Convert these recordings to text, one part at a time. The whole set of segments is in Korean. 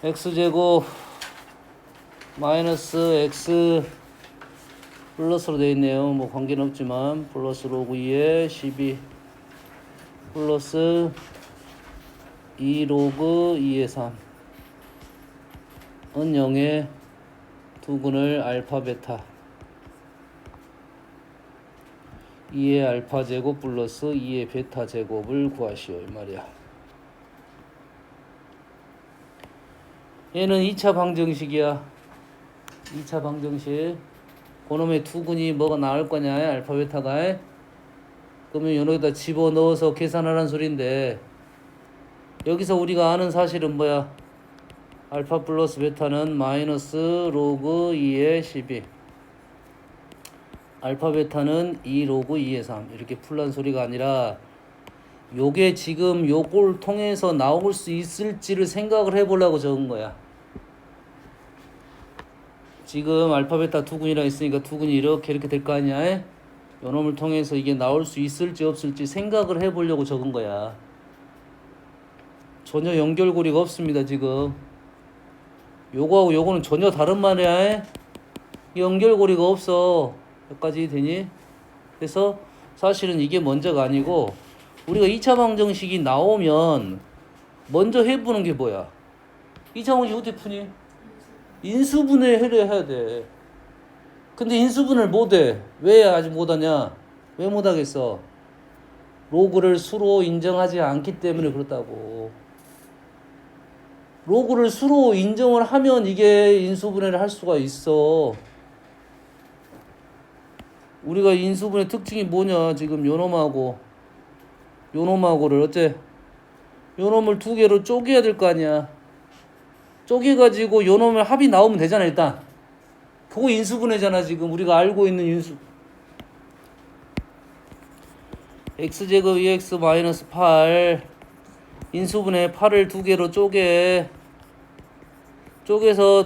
x제곱 마이너스 x 플러스로 되어 있네요. 뭐 관계는 없지만 플러스 로그 2에 12 플러스 2 로그 2의 3은 0의 두근을 알파 베타 2의 알파 제곱 플러스 2의 베타 제곱을 구하시오 이 말이야. 얘는 2차 방정식이야. 2차 방정식. 그놈의 두근이 뭐가 나올 거냐 알파 베타가. 그러면 여기다 집어넣어서 계산하라는 소린데, 여기서 우리가 아는 사실은 뭐야? 알파 플러스 베타는 마이너스 로그 2의 12 알파 베타는 2 로그 2의 3 이렇게 풀란 소리가 아니라, 요게 지금 요걸 통해서 나올 수 있을지를 생각을 해보려고 적은 거야. 지금 알파 베타 두근이랑 있으니까 두근이 이렇게 될 거 아니야? 요 놈을 통해서 이게 나올 수 있을지 없을지 생각을 해보려고 적은 거야. 전혀 연결고리가 없습니다 지금. 요거하고 요거는 전혀 다른 말이야. 연결고리가 없어. 여기까지 되니? 그래서 사실은 이게 먼저가 아니고, 우리가 2차 방정식이 나오면 먼저 해보는 게 뭐야? 2차 방정식 어떻게 푸니? 인수분해를 해야 돼. 근데 인수분해를 못해. 왜 아직 못하냐? 왜 못하겠어? 로그를 수로 인정하지 않기 때문에 그렇다고. 로그를 수로 인정을 하면 이게 인수분해를 할 수가 있어. 우리가 인수분해 특징이 뭐냐? 지금 요놈하고 요놈하고를 어째? 요놈을 두 개로 쪼개야 될 거 아니야. 쪼개가지고 요놈을 합이 나오면 되잖아 일단. 그거 인수분해잖아 지금 우리가 알고 있는 인수. x제곱 2x 마이너스 8 인수분해 8을 두 개로 쪼개서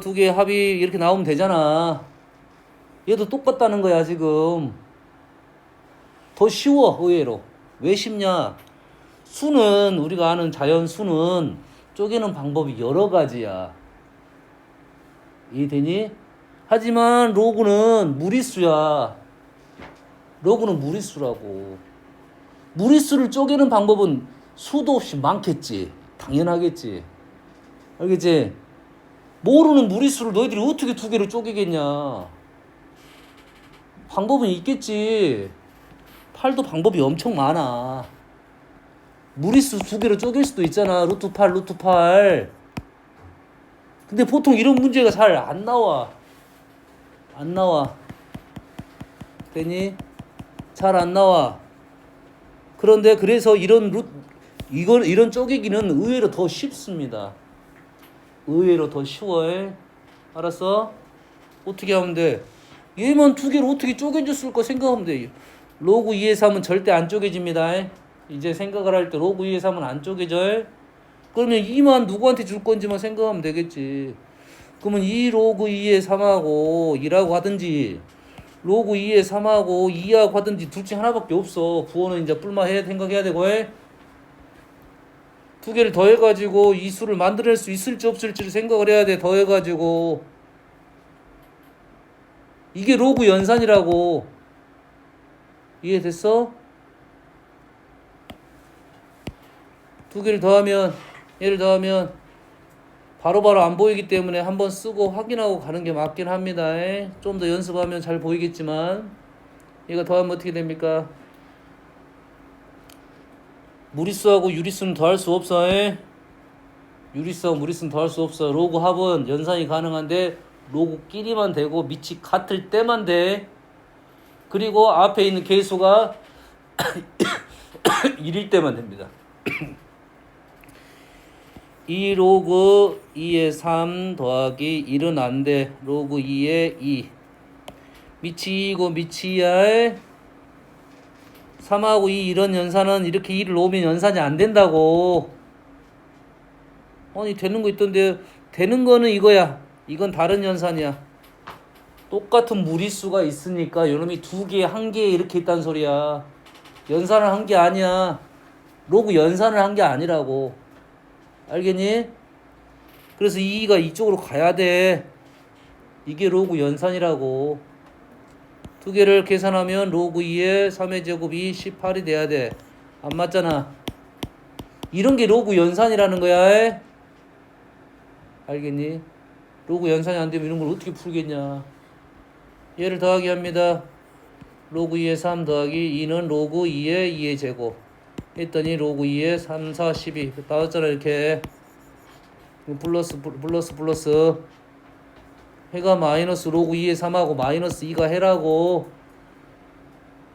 두 개의 합이 이렇게 나오면 되잖아. 얘도 똑같다는 거야 지금. 더 쉬워 의외로. 왜 쉽냐? 수는, 우리가 아는 자연수는 쪼개는 방법이 여러 가지야. 이해되니? 하지만 로그는 무리수야. 로그는 무리수라고. 무리수를 쪼개는 방법은 수도 없이 많겠지. 당연하겠지. 알겠지? 모르는 무리수를 너희들이 어떻게 두 개로 쪼개겠냐? 방법은 있겠지. 8도 방법이 엄청 많아. 무리수 두 개로 쪼갤 수도 있잖아. 루트 8, 루트 8. 근데 보통 이런 문제가 잘 안 나와. 안 나와. 되니? 잘 안 나와. 그런데 그래서 이런 쪼개기는 의외로 더 쉽습니다. 의외로 더 쉬워해. 알았어? 어떻게 하면 돼? 얘만 두 개로 어떻게 쪼개졌을까 생각하면 돼. 로그 2의 3은 절대 안 쪼개집니다. 이제 생각을 할 때 로그 2의 3은 안 쪼개져. 그러면 2만 누구한테 줄 건지만 생각하면 되겠지. 그러면 2 로그 2의 3하고 2라고 하든지, 로그 2의 3하고 2하고 하든지 둘 중 하나밖에 없어. 부호는 이제 뿔마해야 생각해야 되고, 두 개를 더해가지고 이 수를 만들어낼 수 있을지 없을지를 생각을 해야 돼. 더해가지고. 이게 로그 연산이라고. 이해됐어? 두 개를 더하면, 얘를 더하면 바로바로 안 보이기 때문에 한번 쓰고 확인하고 가는 게 맞긴 합니다. 좀 더 연습하면 잘 보이겠지만, 이거 더하면 어떻게 됩니까? 무리수하고 유리수는 더할 수 없어. 유리수하고 무리수는 더할 수 없어. 로그 합은 연산이 가능한데 로그끼리만 되고 밑이 같을 때만 돼. 그리고 앞에 있는 개수가 1일 때만 됩니다. 2 로그 2의 3 더하기 1은 안 돼. 로그 2의 2. 밑이 2고 밑이 2야. 3하고 2 이런 연산은 이렇게 2를 놓으면 연산이 안 된다고. 아니 되는 거 있던데. 되는 거는 이거야. 이건 다른 연산이야. 똑같은 무리수가 있으니까 요놈이 두 개, 한 개 이렇게 있다는 소리야. 연산을 한 게 아니야. 로그 연산을 한 게 아니라고. 알겠니? 그래서 2가 이쪽으로 가야 돼. 이게 로그 연산이라고. 두 개를 계산하면 로그 2의 3의 제곱이 18이 돼야 돼. 안 맞잖아. 이런 게 로그 연산이라는 거야. 알겠니? 로그 연산이 안 되면 이런 걸 어떻게 풀겠냐. 얘를 더하기 합니다. 로그 2의 3 더하기 2는 로그 2의 제곱 했더니 로그 2의 3, 4, 12 나왔잖아. 이렇게 플러스 해가 마이너스 로그 2의 3하고 마이너스 2가 해라고.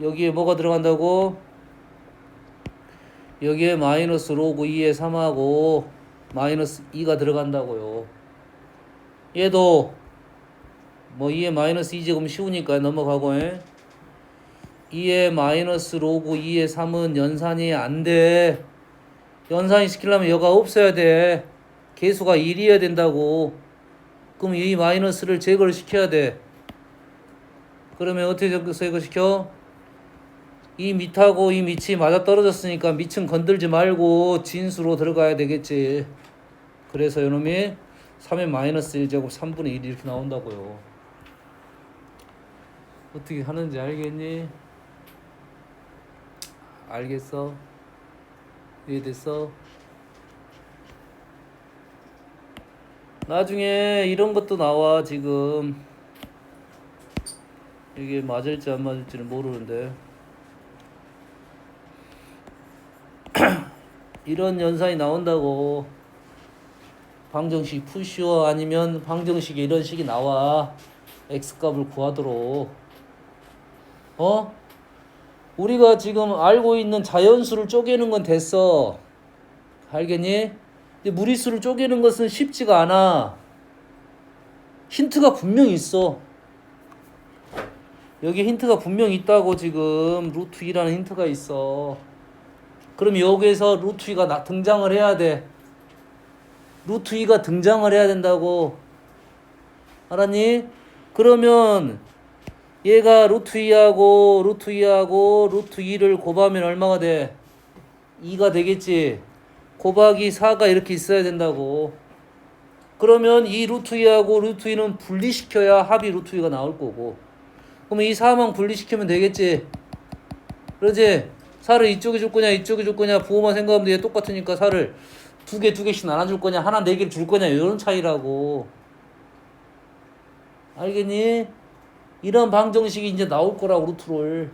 여기에 뭐가 들어간다고? 여기에 마이너스 로그 2의 3하고 마이너스 2가 들어간다고요. 얘도 뭐 2의 마이너스 2제곱 쉬우니까 넘어가고. 2의 마이너스 로그 2의 3은 연산이 안 돼. 연산이 시키려면 여가 없어야 돼. 계수가 1이어야 된다고. 그럼 이 마이너스를 제거를 시켜야 돼. 그러면 어떻게 제거시켜? 이 밑하고 이 밑이 맞아떨어졌으니까 밑은 건들지 말고 진수로 들어가야 되겠지. 그래서 이놈이 3의 마이너스 1제곱 3분의 1 이렇게 나온다고요. 어떻게 하는지 알겠니? 알겠어? 이해됐어? 나중에 이런 것도 나와. 지금 이게 맞을지 안 맞을지는 모르는데 이런 연산이 나온다고. 방정식 푸시오 아니면 방정식에 이런 식이 나와. x값을 구하도록. 우리가 지금 알고 있는 자연수를 쪼개는 건 됐어. 알겠니? 근데 무리수를 쪼개는 것은 쉽지가 않아. 힌트가 분명히 있어. 여기 힌트가 분명히 있다고. 지금 루트 2라는 힌트가 있어. 그럼 여기에서 루트 2가 등장을 해야 돼. 루트 2가 등장을 해야 된다고. 알았니? 그러면 얘가 루트 2하고 루트 2를 곱하면 얼마가 돼? 2가 되겠지. 곱하기 4가 이렇게 있어야 된다고. 그러면 이 루트 2하고 루트 2는 분리시켜야 합이 루트 2가 나올 거고. 그러면 이 4만 분리시키면 되겠지. 그러지? 4를 이쪽에 줄 거냐 이쪽에 줄 거냐 부호만 생각하면 얘 똑같으니까 4를 두 개씩 나눠줄 거냐 하나 네 개를 줄 거냐 이런 차이라고. 알겠니? 이런 방정식이 이제 나올 거라고. 루트를.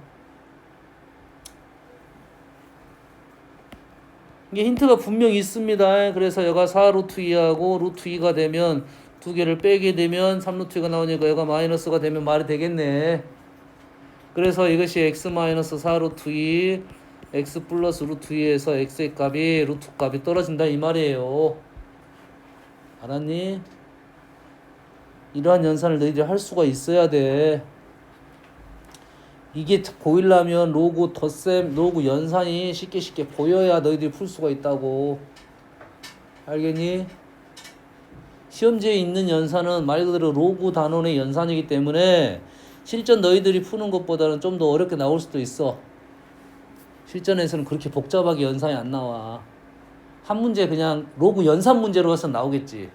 이게 힌트가 분명히 있습니다. 그래서 얘가 4루트 2하고 루트 2가 되면 두 개를 빼게 되면 3루트 2가 나오니까 얘가 마이너스가 되면 말이 되겠네. 그래서 이것이 x 마이너스 4루트 2 x 플러스 루트 2에서 x의 값이 루트 값이 떨어진다 이 말이에요. 알았니? 이러한 연산을 너희들이 할 수가 있어야 돼. 이게 보이려면 로그 덧셈, 로그 연산이 쉽게 보여야 너희들이 풀 수가 있다고. 알겠니? 시험지에 있는 연산은 말 그대로 로그 단원의 연산이기 때문에 실전 너희들이 푸는 것보다는 좀 더 어렵게 나올 수도 있어. 실전에서는 그렇게 복잡하게 연산이 안 나와. 한 문제 그냥 로그 연산 문제로서 나오겠지.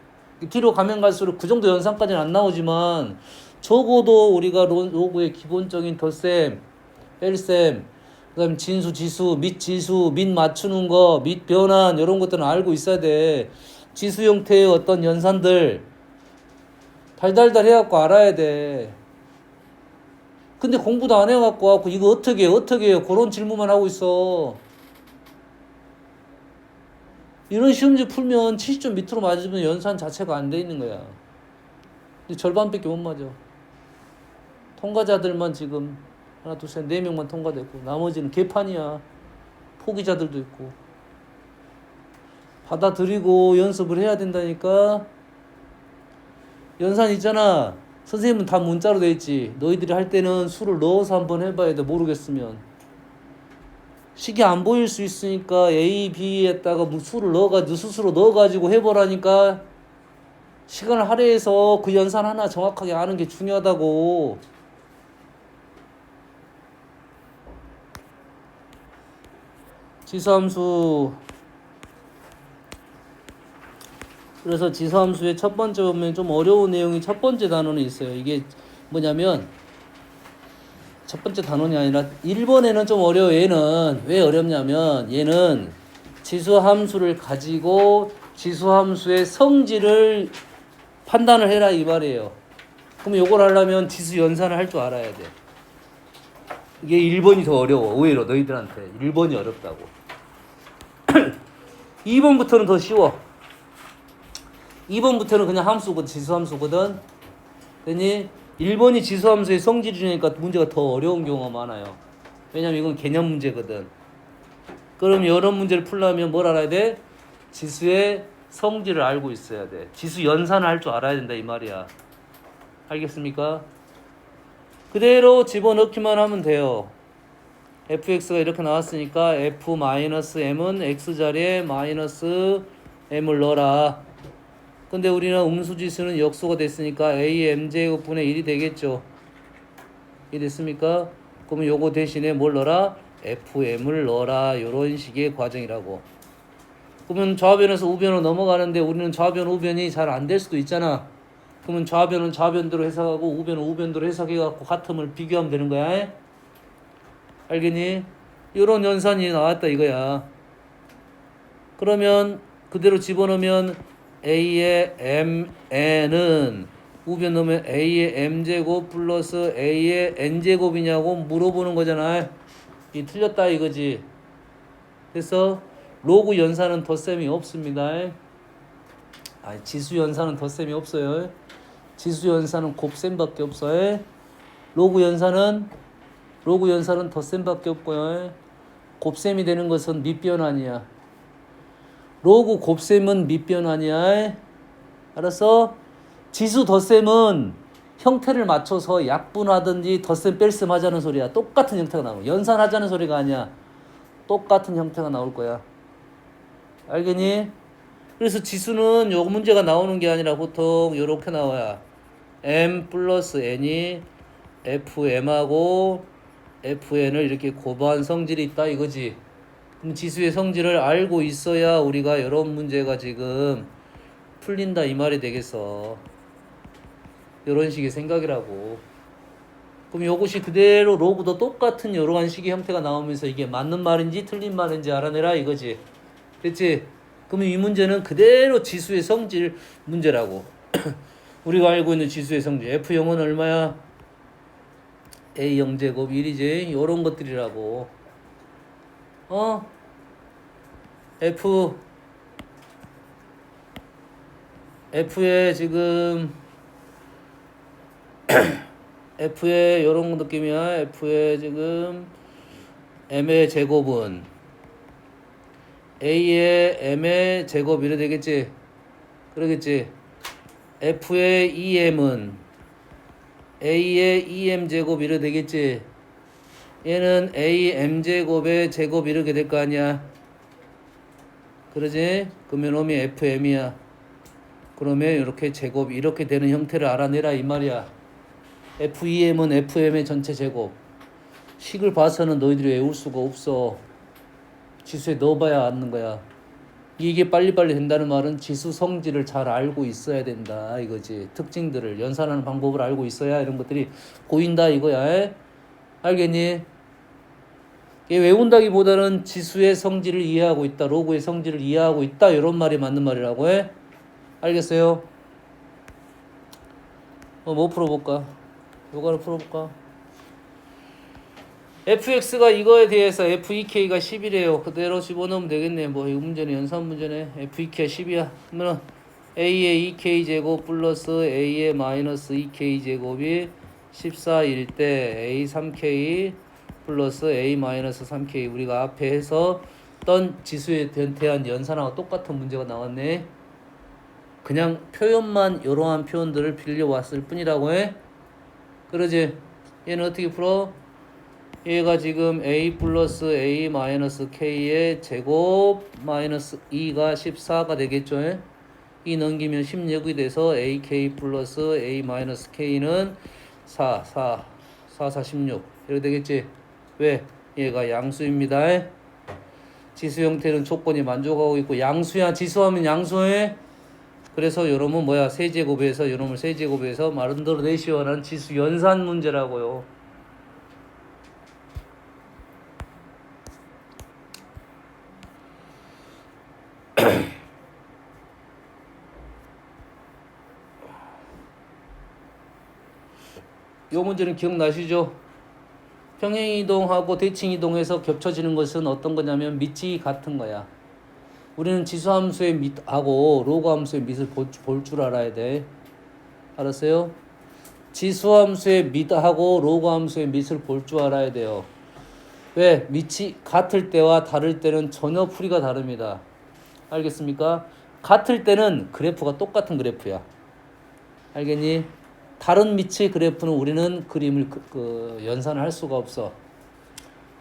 뒤로 가면 갈수록 그 정도 연산까지는 안 나오지만 적어도 우리가 로그의 기본적인 덧셈, 뺄셈, 그 다음에 진수, 지수, 및 맞추는 거, 및 변환 이런 것들은 알고 있어야 돼. 지수 형태의 어떤 연산들 달달달 해갖고 알아야 돼. 근데 공부도 안 해갖고 이거 어떻게 해요? 그런 질문만 하고 있어. 이런 시험지 풀면 70점 밑으로 맞으면 연산 자체가 안 돼 있는 거야. 근데 절반밖에 못 맞아. 통과자들만 지금 하나, 둘, 셋, 네 명만 통과됐고 나머지는 개판이야. 포기자들도 있고. 받아들이고 연습을 해야 된다니까. 연산 있잖아. 선생님은 다 문자로 돼 있지. 너희들이 할 때는 수를 넣어서 한번 해봐야 돼. 모르겠으면. 식이 안 보일 수 있으니까 A, B에다가 수를 넣어가지고 스스로 넣어가지고 해보라니까. 시간을 할애해서 그 연산 하나 정확하게 아는 게 중요하다고. 지수함수 그래서 지수함수의 첫 번째 보면 좀 어려운 내용이 첫 번째 단원에 있어요. 이게 뭐냐면 첫 번째 단원이 아니라 1번에는 좀 어려워. 얘는 왜 어렵냐면 얘는 지수함수를 가지고 지수함수의 성질을 판단을 해라 이 말이에요. 그럼 요걸 하려면 지수 연산을 할 줄 알아야 돼. 이게 1번이 더 어려워. 오히려 너희들한테 1번이 어렵다고. 2번부터는 더 쉬워. 2번부터는 그냥 함수거든. 지수함수거든. 그러니 1번이 지수함수의 성질이니까 문제가 더 어려운 경우가 많아요. 왜냐면 이건 개념 문제거든. 그럼 이런 문제를 풀려면 뭘 알아야 돼? 지수의 성질을 알고 있어야 돼. 지수 연산을 할 줄 알아야 된다 이 말이야. 알겠습니까? 그대로 집어넣기만 하면 돼요. fx가 이렇게 나왔으니까 f-m은 x자리에 마이너스 m을 넣어라. 근데 우리는 음수지수는 역수가 됐으니까 a m제곱분의 1이 되겠죠. 이 됐습니까? 그러면 요거 대신에 뭘 넣어라? fm을 넣어라. 요런 식의 과정이라고. 그러면 좌변에서 우변으로 넘어가는데 우리는 좌변 우변이 잘 안 될 수도 있잖아. 그러면 좌변은 좌변대로 해석하고 우변은 우변대로 해석해갖고 같음을 비교하면 되는 거야. 알겠니? 요런 연산이 나왔다 이거야. 그러면 그대로 집어넣으면 a의 mn은 우변 넣으면 a의 m제곱 플러스 a의 n제곱이냐고 물어보는 거잖아. 이 틀렸다 이거지. 그래서 로그 연산은 덧셈이 없습니다. 지수 연산은 덧셈이 없어요. 지수 연산은 곱셈밖에 없어요. 로그 연산은 덧셈밖에 없고요. 곱셈이 되는 것은 밑변환이야. 로그 곱셈은 밑변환이야. 알았어? 지수 덧셈은 형태를 맞춰서 약분하든지 덧셈 뺄셈 하자는 소리야. 똑같은 형태가 나오고 연산하자는 소리가 아니야. 똑같은 형태가 나올 거야. 알겠니? 그래서 지수는 요 문제가 나오는 게 아니라 보통 요렇게 나와야 m 플러스 n이 fm하고 fn을 이렇게 곱한 성질이 있다 이거지. 그럼 지수의 성질을 알고 있어야 우리가 이런 문제가 지금 풀린다 이 말이 되겠어. 이런 식의 생각이라고. 그럼 요것이 그대로 로그도 똑같은 이러한 식의 형태가 나오면서 이게 맞는 말인지 틀린 말인지 알아내라 이거지. 됐지? 그러면 이 문제는 그대로 지수의 성질 문제라고. 우리가 알고 있는 지수의 성질 F0은 얼마야? A0제곱 1이지. 요런 것들이라고. F의 지금 F의 요런 느낌이야. F의 지금 M의 제곱은 A의 M의 제곱 이래 되겠지? 그러겠지? F의 EM은 A의 EM 제곱 이래 되겠지? 얘는 AM 제곱의 제곱 이렇게 될 거 아니야? 그러지? 그러면 놈이 FM이야. 그러면 이렇게 제곱 이렇게 되는 형태를 알아내라 이 말이야. FEM은 FM의 전체 제곱. 식을 봐서는 너희들이 외울 수가 없어. 지수에 넣어봐야 아는 거야. 이게 빨리빨리 된다는 말은 지수 성질을 잘 알고 있어야 된다 이거지. 특징들을 연산하는 방법을 알고 있어야 이런 것들이 보인다 이거야. 알겠니? 외운다기보다는 지수의 성질을 이해하고 있다, 로그의 성질을 이해하고 있다 이런 말이 맞는 말이라고 해. 알겠어요? 뭐 풀어볼까? 요거를 풀어볼까? fx가 이거에 대해서 fek가 10이래요. 그대로 집어넣으면 되겠네. 뭐 이 문제는 연산 문제네. fek가 10이야. 그러면 a의 2k 제곱 플러스 a의 마이너스 2k 제곱이 14일 때 a 3k 플러스 a 마이너스 3k 우리가 앞에 해서 어떤 지수에 대한 연산하고 똑같은 문제가 나왔네. 그냥 표현만 이러한 표현들을 빌려왔을 뿐이라고 해. 그러지? 얘는 어떻게 풀어? 얘가 지금 a 플러스 a 마이너스 k의 제곱 마이너스 2가 14가 되겠죠. 이 넘기면 16이 돼서 ak 플러스 a 마이너스 k는 4, 16 이렇게 되겠지. 왜? 얘가 양수입니다. 지수 형태는 조건이 만족하고 있고 양수야. 지수하면 양수해. 그래서 요놈은 뭐야? 세제곱에서 요놈을 세제곱에서 만들어내시오라는 지수 연산 문제라고요. 요 문제는 기억나시죠? 평행이동하고 대칭이동해서 겹쳐지는 것은 어떤 거냐면 밑이 같은 거야. 우리는 지수함수의 밑하고 로그함수의 밑을 볼 줄 알아야 돼. 알았어요? 지수함수의 밑하고 로그함수의 밑을 볼 줄 알아야 돼요. 왜? 밑이 같을 때와 다를 때는 전혀 풀이가 다릅니다. 알겠습니까? 같을 때는 그래프가 똑같은 그래프야. 알겠니? 다른 밑의 그래프는 우리는 그림을 연산을 할 수가 없어.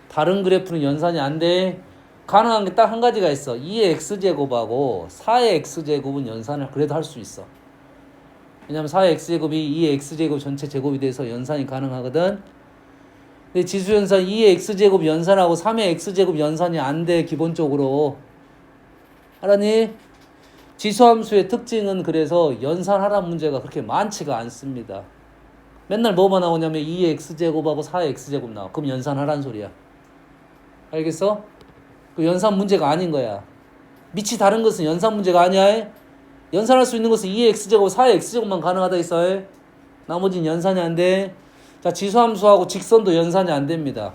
다른 그래프는 연산이 안 돼. 가능한 게 딱 한 가지가 있어. 2의 x제곱하고 4의 x제곱은 연산을 그래도 할 수 있어. 왜냐면 4의 x제곱이 2의 x제곱 전체 제곱이 돼서 연산이 가능하거든. 근데 지수연산 2의 x제곱 연산하고 3의 x제곱 연산이 안 돼, 기본적으로. 알았니? 지수함수의 특징은 그래서 연산하라는 문제가 그렇게 많지가 않습니다. 맨날 뭐만 나오냐면 2의 x제곱하고 4의 x제곱 나와. 그럼 연산하라는 소리야. 알겠어? 그 연산 문제가 아닌 거야. 밑이 다른 것은 연산 문제가 아니야. 연산할 수 있는 것은 2의 x제곱, 4의 x제곱만 가능하다 있어. 나머지는 연산이 안 돼. 자, 지수함수하고 직선도 연산이 안 됩니다.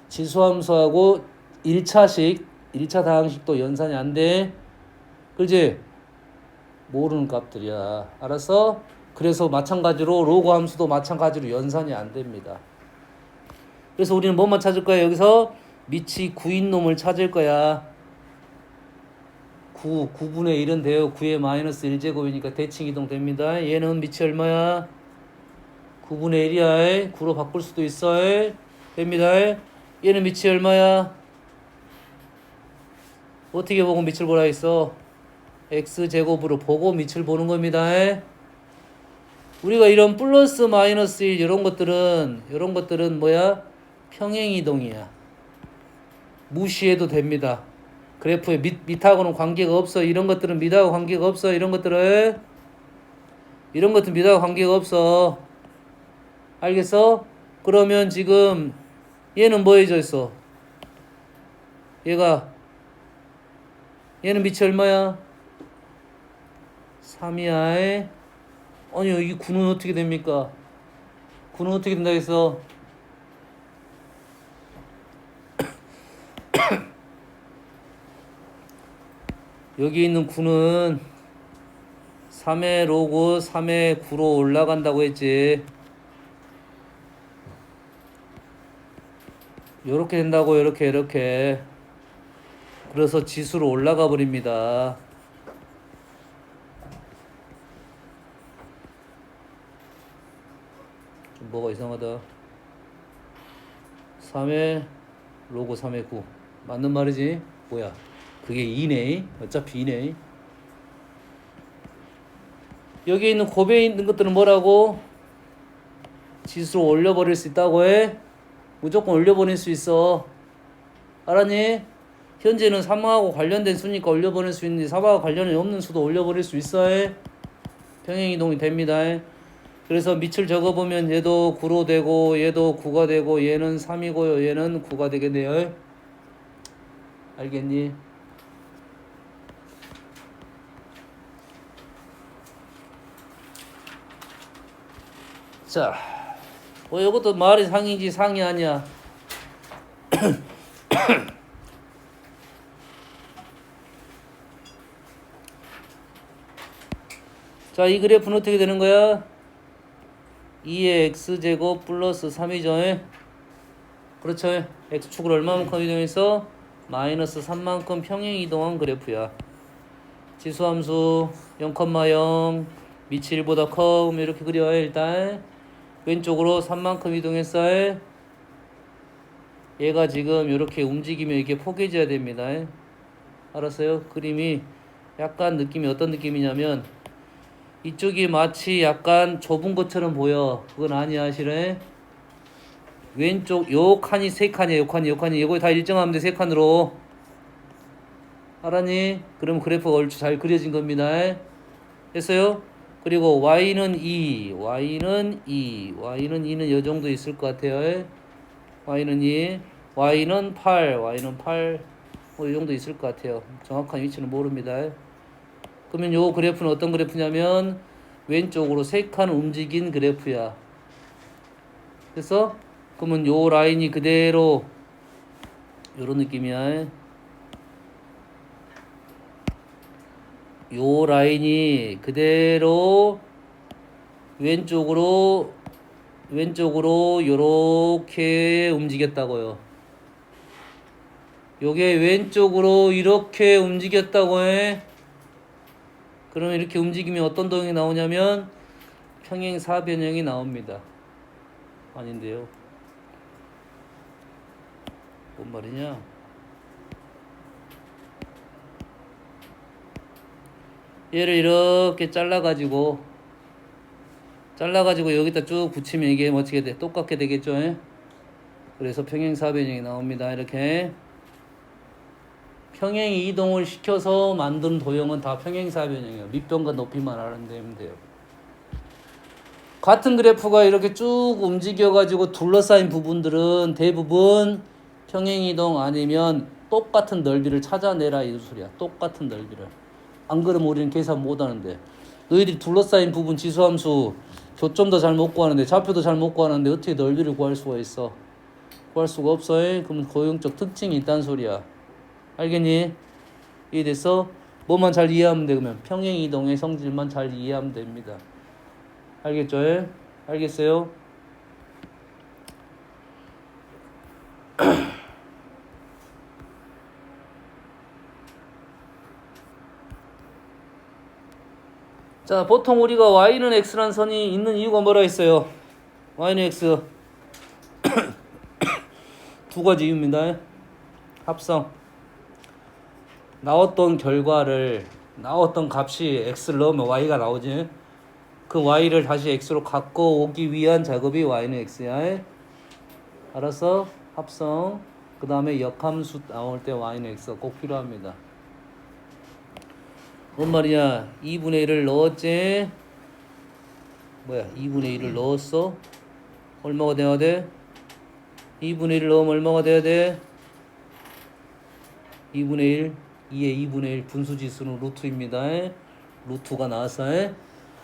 지수함수하고 1차 다항식도 연산이 안 돼. 그렇지? 모르는 값들이야. 알았어? 그래서 마찬가지로 로그 함수도 마찬가지로 연산이 안 됩니다. 그래서 우리는 뭐만 찾을 거야? 여기서 밑이 9인 놈을 찾을 거야. 9분의 1은 돼요. 9의 마이너스 1제곱이니까 대칭이동 됩니다. 얘는 밑이 얼마야? 9분의 1이야. 9로 바꿀 수도 있어. 됩니다. 얘는 밑이 얼마야? 어떻게 보고 밑을 보라 했어? x제곱으로 보고 밑을 보는 겁니다. 우리가 이런 플러스 마이너스 1 이런 것들은 뭐야? 평행이동이야. 무시해도 됩니다. 그래프에 밑하고는 관계가 없어. 이런 것들은 밑하고 관계가 없어. 이런 것들은 밑하고 관계가 없어. 알겠어? 그러면 지금 얘는 뭐 해져 있어? 얘는 밑이 얼마야? 3이야. 아니, 이 9는 어떻게 됩니까? 9는 어떻게 된다 했어? 여기 있는 9는 3의 로그 3의 9로 올라간다고 했지. 요렇게 된다고. 요렇게 그래서 지수로 올라가 버립니다. 좀 뭐가 이상하다. 3의 로그 3의 9 맞는 말이지? 뭐야, 그게 2네. 어차피 2네. 여기 있는 곱에 있는 것들은 뭐라고? 지수로 올려버릴 수 있다고 해? 무조건 올려버릴 수 있어. 알았니? 현재는 3하고 관련된 수니까 올려버릴 수 있는데 3하고 관련이 없는 수도 올려버릴 수 있어. 평행이동이 됩니다. 그래서 밑을 적어보면 얘도 9로 되고 얘도 9가 되고 얘는 3이고요. 얘는 9가 되겠네요. 알겠니? 자, 이것도 말이 상이지 상이 아니야. 자, 이 그래프는 어떻게 되는 거야? 2의 x제곱 플러스 3이죠. 그렇죠. x축을 얼마만큼 이동해서 마이너스 3만큼 평행 이동한 그래프야. 지수함수 0,0 밑이 1보다 커. 이렇게 그려요. 일단 왼쪽으로 3만큼 이동했어. 얘가 지금 이렇게 움직이면 이게 포개져야 됩니다. 알았어요? 그림이 약간 느낌이 어떤 느낌이냐면 이쪽이 마치 약간 좁은 것처럼 보여. 그건 아니야, 실은. 왼쪽 요 칸이 세 칸이야. 요 칸이 요거 다 일정하면 돼. 세 칸으로. 알았니? 그럼 그래프가 얼추 잘 그려진 겁니다. 했어요? 그리고 y는 2, y는 2, y는 2는 이 정도 있을 것 같아요. y는 2, y는 8, y는 8, 뭐 이 정도 있을 것 같아요. 정확한 위치는 모릅니다. 그러면 요 그래프는 어떤 그래프냐면 왼쪽으로 3칸 움직인 그래프야. 그래서 그러면 요 라인이 그대로 요런 느낌이야. 요 라인이 그대로 왼쪽으로 요렇게 움직였다고요. 요게 왼쪽으로 이렇게 움직였다고 해. 그러면 이렇게 움직이면 어떤 도형이 나오냐면 평행사변형이 나옵니다. 아닌데요. 뭔 말이냐? 얘를 이렇게 잘라가지고 여기다 쭉 붙이면 이게 어떻게 돼? 똑같게 되겠죠? 그래서 평행사변형이 나옵니다. 이렇게 평행 이동을 시켜서 만든 도형은 다 평행사변형이에요. 밑변과 높이만 알아내면 돼요. 같은 그래프가 이렇게 쭉 움직여가지고 둘러싸인 부분들은 대부분 평행이동 아니면 똑같은 넓이를 찾아내라 이 소리야. 똑같은 넓이를. 안 그러면 우리는 계산 못하는데. 너희들이 둘러싸인 부분 지수함수 교점도 잘 못 구하는데 좌표도 잘 못 구하는데 어떻게 넓이를 구할 수가 있어? 구할 수가 없어. 그러면 고용적 특징이 있다는 소리야. 알겠니? 이해됐어? 뭐만 잘 이해하면 돼. 그러면 평행이동의 성질만 잘 이해하면 됩니다. 알겠죠? 알겠어요? 자, 보통 우리가 y는 x라는 선이 있는 이유가 뭐라 했어요? y는 x 두 가지 이유입니다. 합성. 나왔던 값이 x를 넣으면 y가 나오지. 그 y를 다시 x로 갖고 오기 위한 작업이 y는 x야. 알았어? 합성. 그 다음에 역함수 나올 때 y는 x가 꼭 필요합니다. 뭔 말이야? 2분의 1을 넣었지? 2분의 1을 넣었어? 얼마가 돼야 돼? 2분의 1을 넣으면 얼마가 돼야 돼? 2분의 1, 2의 2분의 1 분수지수는 루트입니다. 루트가 나와서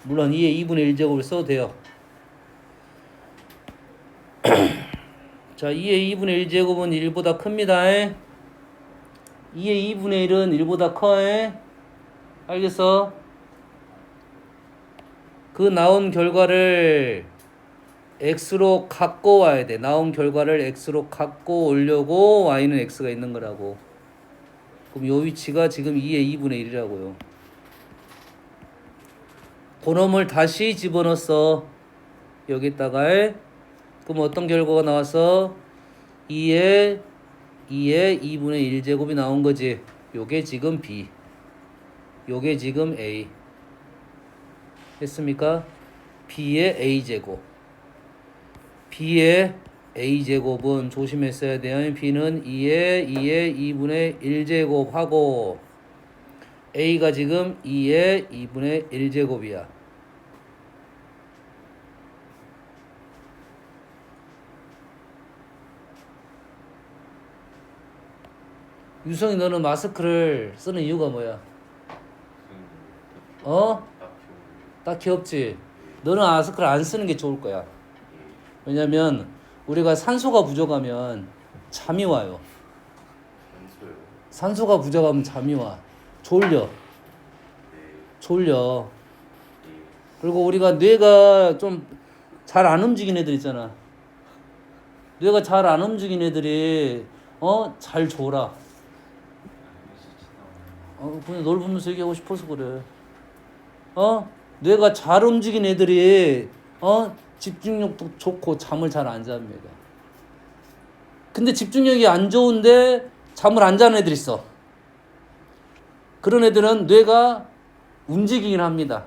물론 2의 2분의 1제곱을 써도 돼요. 자, 2의 2분의 1제곱은 1보다 큽니다. 2의 2분의 1은 1보다 커. 알겠어? 그 나온 결과를 x로 갖고 와야 돼. 나온 결과를 x로 갖고 오려고 y는 x가 있는 거라고. 그럼 요 위치가 지금 2의 2분의 1이라고요. 그놈을 다시 집어넣었어. 여기다가 그럼 어떤 결과가 나왔어? 2의 2분의 1제곱이 나온 거지. 요게 지금 b. 요게 지금 a. 됐습니까? b의 a제곱. b의 a제곱은 조심했어야 돼요. b는 2의 2분의 1제곱 하고 a가 지금 2의 2분의 1제곱이야. 유성이 너는 마스크를 쓰는 이유가 뭐야? 딱히 없지. 너는 마스크를 안 쓰는 게 좋을 거야. 왜냐면 우리가 산소가 부족하면 잠이 와요. 산소가 부족하면 잠이 와. 졸려. 그리고 우리가 뇌가 좀 잘 안 움직이는 애들 있잖아. 뇌가 잘 안 움직이는 애들이 잘 졸아. 그냥 널 보면서 얘기하고 싶어서 그래. 뇌가 잘 움직이는 애들이 집중력도 좋고 잠을 잘 안 잡니다. 근데 집중력이 안 좋은데 잠을 안 자는 애들 있어. 그런 애들은 뇌가 움직이긴 합니다.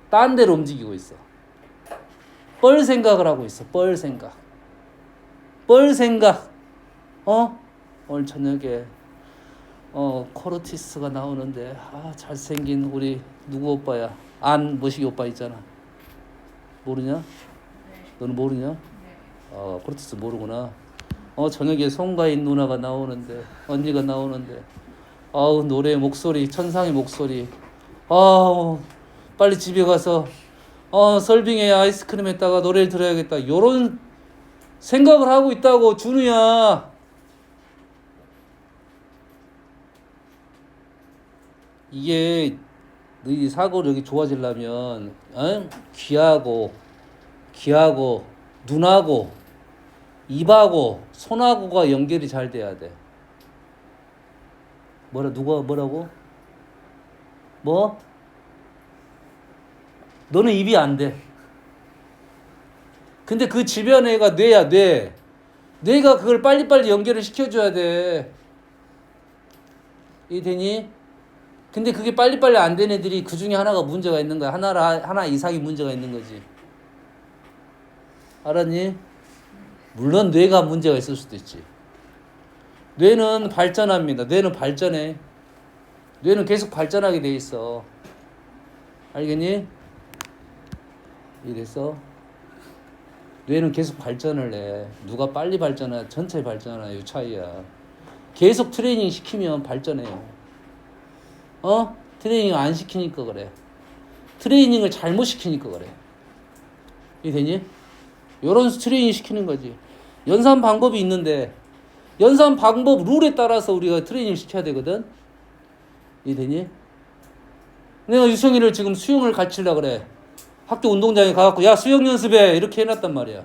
딴 데로 움직이고 있어. 뻘 생각을 하고 있어. 뻘 생각. 오늘 저녁에 코르티스가 나오는데 잘생긴 우리 누구 오빠야? 안 머시기 오빠 있잖아. 모르냐? 너는 모르냐? 코르티스 모르구나. 저녁에 송가인 누나가 나오는데 언니가 나오는데 노래 목소리 천상의 목소리. 빨리 집에 가서 설빙에 아이스크림에다가 노래를 들어야겠다. 요런 생각을 하고 있다고 준우야. 이게 너희 사고력이 좋아지려면 귀하고 눈하고 입하고 손하고가 연결이 잘 돼야 돼. 뭐라고? 뭐? 너는 입이 안 돼. 근데 그 주변에가 뇌야, 뇌. 뇌가 그걸 빨리빨리 연결을 시켜줘야 돼. 이해되니? 근데 그게 빨리빨리 안 된 애들이 그 중에 하나가 문제가 있는 거야. 하나 이상이 문제가 있는 거지. 알았니? 물론 뇌가 문제가 있을 수도 있지. 뇌는 발전합니다. 뇌는 발전해. 뇌는 계속 발전하게 돼 있어. 알겠니? 이래서 뇌는 계속 발전을 해. 누가 빨리 발전해, 전체 발전하나 이 차이야. 계속 트레이닝 시키면 발전해요. 트레이닝 안 시키니까 그래. 트레이닝을 잘못 시키니까 그래. 이해되니? 요런 트레이닝 시키는 거지. 연산 방법이 있는데 연산 방법 룰에 따라서 우리가 트레이닝 시켜야 되거든. 이해되니? 내가 유성이를 지금 수영을 가르치려고 그래. 학교 운동장에 가갖고 야 수영 연습해 이렇게 해놨단 말이야.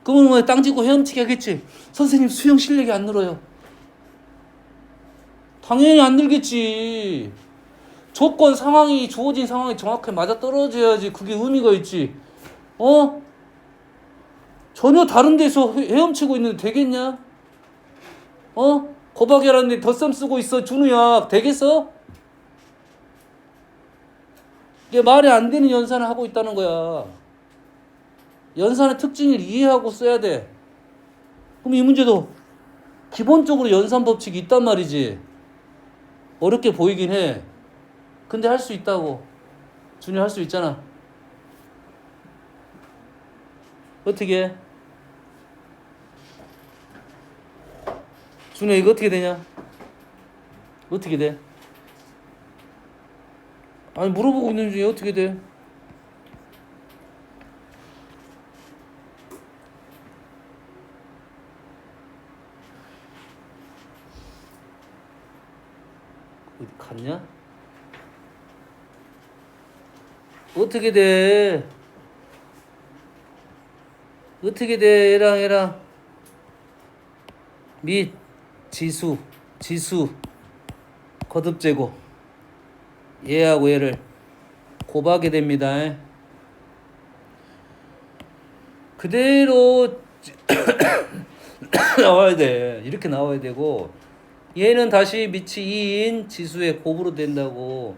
그러면 뭐 땅 짚고 헤엄치기 하겠지. 선생님 수영 실력이 안 늘어요. 당연히 안 늘겠지. 주어진 상황이 정확하게 맞아떨어져야지 그게 의미가 있지. 전혀 다른 데서 헤엄치고 있는데 되겠냐? 고박이라는데 덧셈 쓰고 있어. 준우야 되겠어? 이게 말이 안 되는 연산을 하고 있다는 거야. 연산의 특징을 이해하고 써야 돼. 그럼 이 문제도 기본적으로 연산 법칙이 있단 말이지. 어렵게 보이긴 해. 근데 할 수 있다고. 준이 할 수 있잖아. 어떻게 해? 준이 이거 어떻게 되냐? 어떻게 돼? 아니 물어보고 있는 중에 어떻게 돼? 어디 갔냐? 어떻게 돼? 어떻게 돼? 얘랑 및 지수 거듭 제곱 얘하고 얘를 곱하게 됩니다. 그대로 나와야 돼. 이렇게 나와야 되고 얘는 다시 밑이 2인 지수의 곱으로 된다고.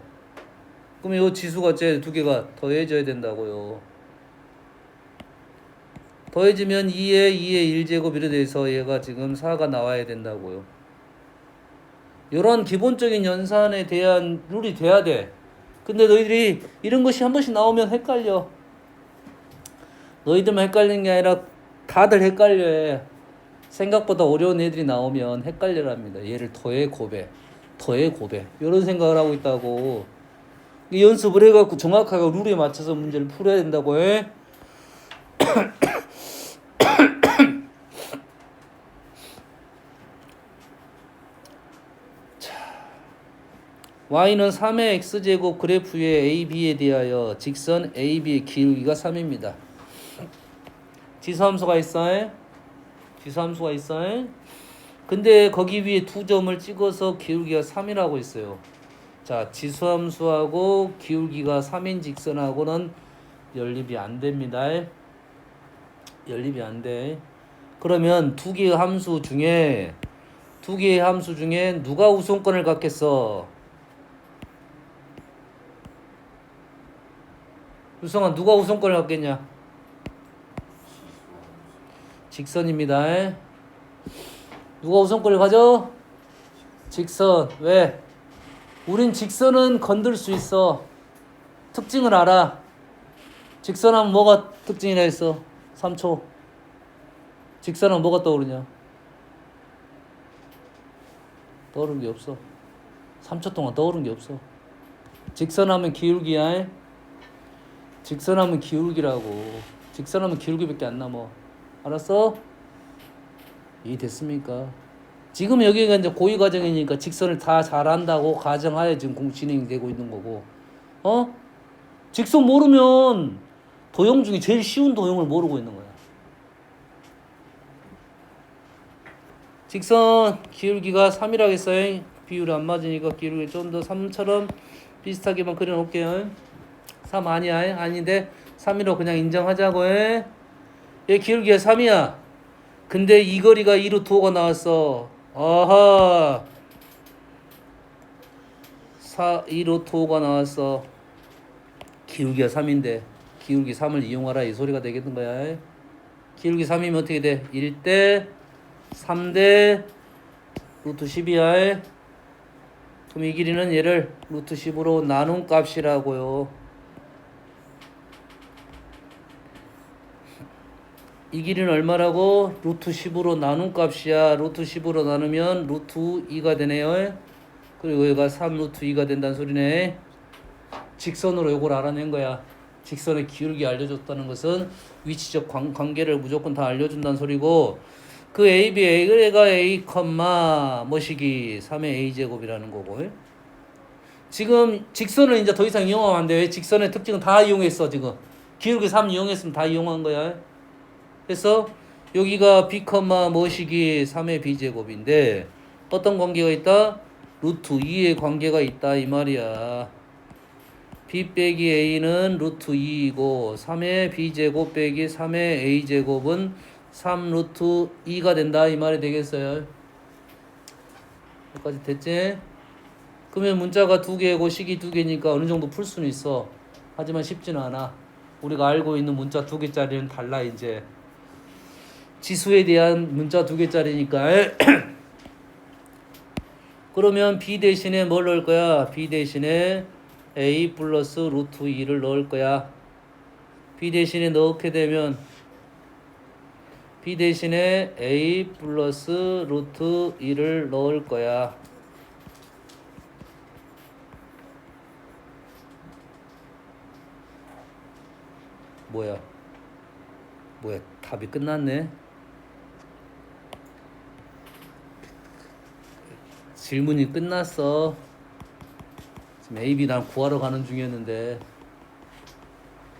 그럼 이 지수가 제 두 개가 더해져야 된다고요. 더해지면 2의 1제곱 이래 돼서 얘가 지금 4가 나와야 된다고요. 이런 기본적인 연산에 대한 룰이 돼야 돼. 근데 너희들이 이런 것이 한 번씩 나오면 헷갈려. 너희들만 헷갈리는 게 아니라 다들 헷갈려. 생각보다 어려운 애들이 나오면 헷갈려랍니다. 얘를 더해 곱해 이런 생각을 하고 있다고. 연습을 해갖고 정확하게 룰에 맞춰서 문제를 풀어야 된다고 해. y는 3의 x제곱 그래프 위에 ab에 대하여 직선 ab의 기울기가 3입니다. 지수함수가 있어. 근데 거기 위에 두 점을 찍어서 기울기가 3이라고 했어요. 자, 지수함수하고 기울기가 3인 직선하고는 연립이 안 됩니다. 연립이 안 돼. 그러면 두 개의 함수 중에 누가 우선권을 갖겠어? 유성아, 누가 우선권을 갖겠냐? 직선입니다. 누가 우선권을 가져? 직선. 왜? 우린 직선은 건들 수 있어. 특징을 알아. 직선하면 뭐가 특징이라 했어? 3초. 직선하면 뭐가 떠오르냐? 떠오르는 게 없어. 3초 동안 떠오르는 게 없어. 직선하면 기울기야. 직선하면 기울기라고. 직선하면 기울기밖에 안 남아. 알았어? 이해됐습니까? 지금 여기가 이제 고위 과정이니까 직선을 다 잘한다고 가정하에 지금 공 진행되고 있는 거고. 어? 직선 모르면 도형 중에 제일 쉬운 도형을 모르고 있는 거야. 직선 기울기가 3이라겠어요. 비율이 안 맞으니까 기울기 좀 더 3처럼 비슷하게만 그려놓을게요. 3 아니야. 아닌데 3으로 그냥 인정하자고 해. 얘 기울기가 3이야. 근데 이 거리가 2루트 5가 나왔어. 아하. 2루트 5가 나왔어. 기울기가 3인데 기울기 3을 이용하라 이 소리가 되겠는 거야. 기울기 3이면 어떻게 돼? 1대 3대 루트 10이야. 그럼 이 길이는 얘를 루트 10으로 나눈 값이라고요. 이 길이는 얼마라고? 루트 10으로 나눈 값이야. 루트 10으로 나누면 루트 2가 되네요. 그리고 얘가 3 루트 2가 된다는 소리네. 직선으로 이걸 알아낸 거야. 직선의 기울기 알려줬다는 것은 위치적 관계를 무조건 다 알려준다는 소리고, 그 A, B, A가 A, 뭐시기 3의 A제곱이라는 거고. 지금 직선을 이제 더 이상 이용하면 안 돼. 직선의 특징은 다 이용했어. 지금 기울기 3 이용했으면 다 이용한 거야. 그래서 여기가 B, 뭐시기 3의 B제곱인데 어떤 관계가 있다? 루트 2의 관계가 있다 이 말이야. B 빼기 A는 루트 2이고 3의 B제곱 빼기 3의 A제곱은 3 루트 2가 된다 이 말이 되겠어요. 여기까지 됐지? 그러면 문자가 2개고 식이 2개니까 어느 정도 풀 수는 있어. 하지만 쉽지는 않아. 우리가 알고 있는 문자 2개짜리는 달라. 이제 지수에 대한 문자 2개짜리니까 그러면 B 대신에 뭘 넣을 거야? B 대신에 A 플러스 루트 2를 넣을 거야. B 대신에 넣게 되면 B 대신에 A 플러스 루트 2를 넣을 거야. 뭐야 답이 끝났네. 질문이 끝났어. 지금 A, B 난 구하러 가는 중이었는데.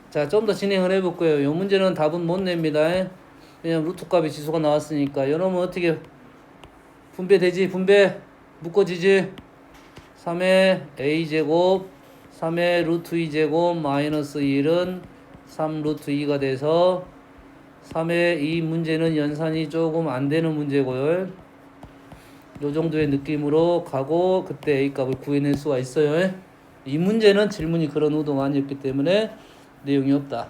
자, 좀 더 진행을 해볼 거예요. 이 문제는 답은 못 냅니다. 왜냐면 루트 값이 지수가 나왔으니까. 이러면 어떻게 분배되지? 분배 묶어지지? 3의 A제곱 3의 루트 2제곱 마이너스 1은 3 루트 2가 돼서 3의 이 문제는 연산이 조금 안 되는 문제고요. 요 정도의 느낌으로 가고 그때 A 값을 구해낼 수가 있어요. 이 문제는 질문이 그런 의도가 아니었기 때문에 내용이 없다.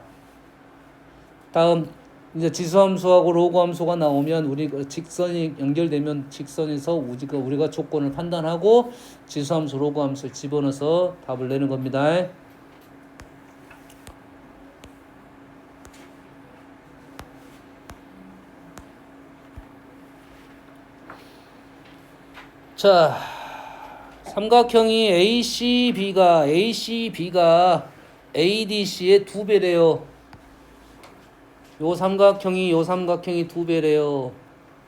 다음 이제 지수함수하고 로그함수가 나오면 우리 직선이 연결되면 직선에서 우리가 조건을 판단하고 지수함수 로그함수를 집어넣어서 답을 내는 겁니다. 자, 삼각형이 ACB가 ADC의 2배래요. 요 삼각형이 2배래요.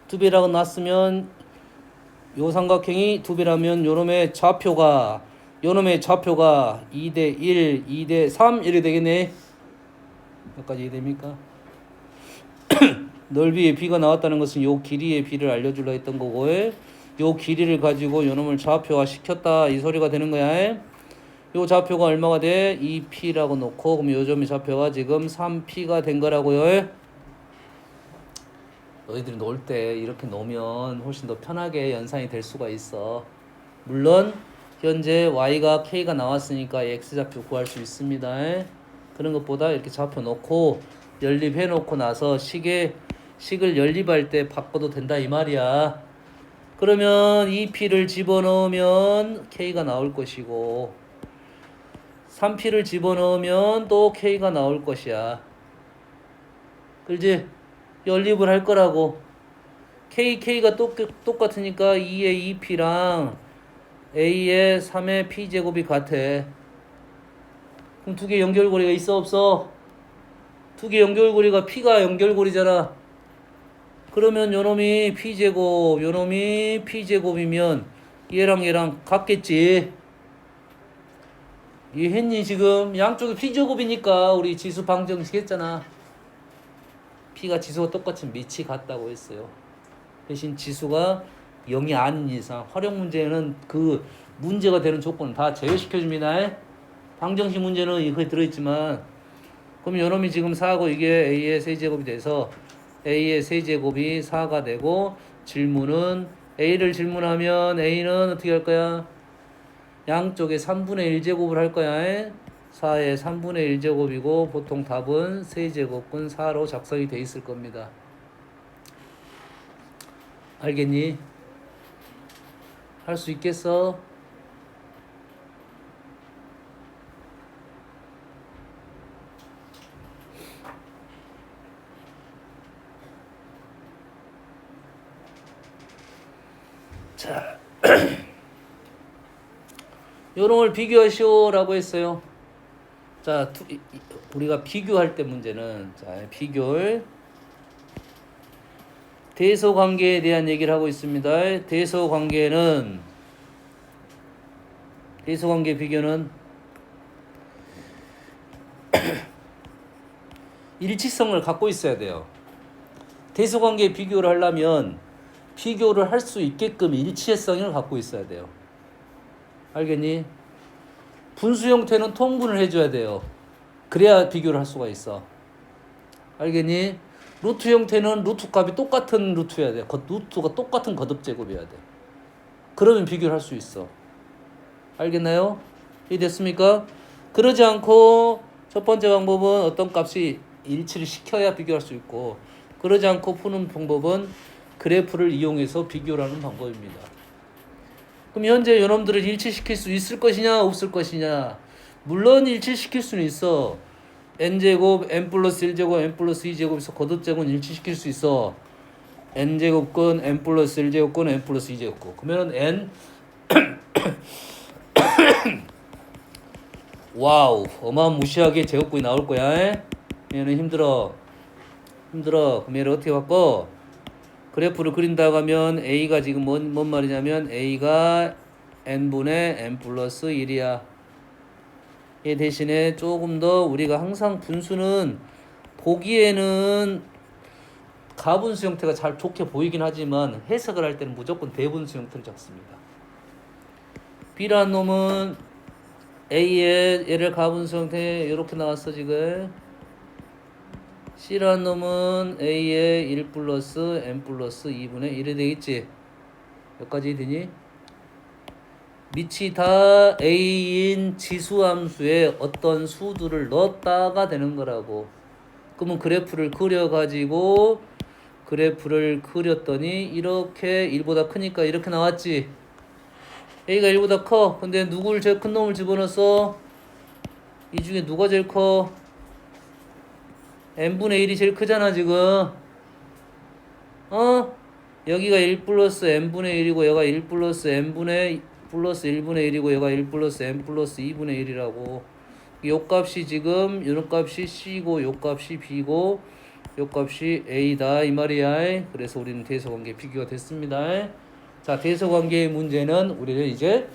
2배라고 났으면 요 삼각형이 2배라면 요놈의 좌표가 2대 1, 2대 3 이렇게 되겠네. 여기까지 이해됩니까? 넓이의 b가 나왔다는 것은 요 길이의 b를 알려주려 했던 거고, 요 길이를 가지고 요놈을 좌표화 시켰다 이 소리가 되는 거야. 요 좌표가 얼마가 돼? 2p라고 놓고 그럼 요 점의 좌표가 지금 3p가 된 거라고요. 너희들이 놀 때 이렇게 놓으면 훨씬 더 편하게 연산이 될 수가 있어. 물론 현재 y가 k가 나왔으니까 x좌표 구할 수 있습니다. 그런 것보다 이렇게 좌표 놓고 연립해 놓고 나서 식을 연립할 때 바꿔도 된다 이 말이야. 그러면 2p를 집어넣으면 k가 나올 것이고 3p를 집어넣으면 또 k가 나올 것이야. 그렇지? 연립을 할 거라고. k가 똑같으니까 2의 2p랑 a의 3의 p제곱이 같아. 그럼 두 개 연결고리가 있어 없어? 두 개 연결고리가 p가 연결고리잖아. 그러면 요놈이 p제곱, 요놈이 p제곱이면 얘랑 얘랑 같겠지. 이해했니 지금? 양쪽이 p제곱이니까 우리 지수 방정식 했잖아. p가 지수가 똑같은 밑이 같다고 했어요. 대신 지수가 0이 아닌 이상 활용 문제는 그 문제가 되는 조건을 다 제외시켜줍니다. 방정식 문제는 이거에 들어있지만 그럼 요놈이 지금 4고 이게 a의 세제곱이 돼서 a의 세제곱이 4가 되고 질문은 a를 질문하면 a는 어떻게 할 거야? 양쪽에 3분의 1제곱을 할 거야. 4의 3분의 1제곱이고 보통 답은 세제곱근 4로 작성이 돼 있을 겁니다. 알겠니? 할 수 있겠어? 자, 요놈을 비교하시오라고 했어요. 자, 우리가 비교할 때 문제는 자, 비교를 대소관계에 대한 얘기를 하고 있습니다. 대소관계 비교는 일치성을 갖고 있어야 돼요. 대소관계 비교를 하려면 비교를 할 수 있게끔 일치성을 갖고 있어야 돼요. 알겠니? 분수 형태는 통분을 해줘야 돼요. 그래야 비교를 할 수가 있어. 알겠니? 루트 형태는 루트 값이 똑같은 루트여야 돼. 루트가 똑같은 거듭제곱이어야 돼. 그러면 비교를 할 수 있어. 알겠나요? 이해됐습니까? 그러지 않고 첫 번째 방법은 어떤 값이 일치를 시켜야 비교할 수 있고 그러지 않고 푸는 방법은 그래프를 이용해서 비교를 하는 방법입니다. 그럼 현재 요놈들을 일치시킬 수 있을 것이냐 없을 것이냐? 물론 일치시킬 수는 있어. n제곱, n 플러스 1제곱, n 플러스 2제곱에서 거듭제곱은 일치시킬 수 있어. n제곱근, n 플러스 1제곱근, n 플러스 2제곱근. 그러면 n 와우 어마무시하게 제곱근이 나올 거야. 얘는 힘들어. 그럼 얘를 어떻게 바꿔? 그래프를 그린다고 하면 a가 지금 뭔 말이냐면 a가 n분의 n 플러스 1이야. 얘 대신에 조금 더 우리가 항상 분수는 보기에는 가분수 형태가 잘 좋게 보이긴 하지만 해석을 할 때는 무조건 대분수 형태를 잡습니다. b라는 놈은 a의 얘를 가분수 형태 이렇게 나왔어 지금. c라는 놈은 a의 1 플러스 n 플러스 2분의 1이 되겠지. 여기까지 되니? 밑이 다 a인 지수함수에 어떤 수들을 넣었다가 되는 거라고. 그러면 그래프를 그려가지고 그래프를 그렸더니 이렇게 1보다 크니까 이렇게 나왔지. a가 1보다 커. 근데 누굴 제일 큰 놈을 집어넣었어? 이 중에 누가 제일 커? n분의 1이 제일 크잖아 지금. 여기가 1 플러스 n분의 1이고 얘가 1 플러스 n분의 플러스 1분의 1이고 얘가 1 플러스 n 플러스 2분의 1이라고. 요 값이 지금 요 값이 c고 요 값이 b고 요 값이 a다 이 말이야. 그래서 우리는 대소관계 비교가 됐습니다. 자, 대소관계의 문제는 우리는 이제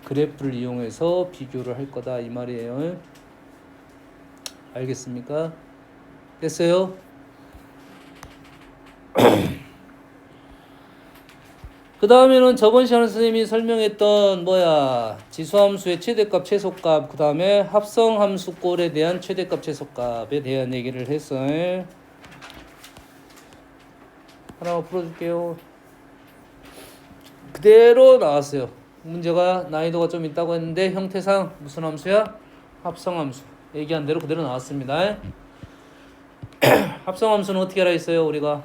그래프를 이용해서 비교를 할 거다 이 말이에요. 알겠습니까? 됐어요? 그 다음에는 저번 시간에 선생님이 설명했던 지수함수의 최대값 최소값, 그 다음에 합성함수 꼴에 대한 최대값 최소값에 대한 얘기를 했어요. 하나만 풀어줄게요. 그대로 나왔어요. 문제가 난이도가 좀 있다고 했는데 형태상 무슨 함수야? 합성함수. 얘기한 대로 그대로 나왔습니다. 합성함수는 어떻게 알아 있어요 우리가?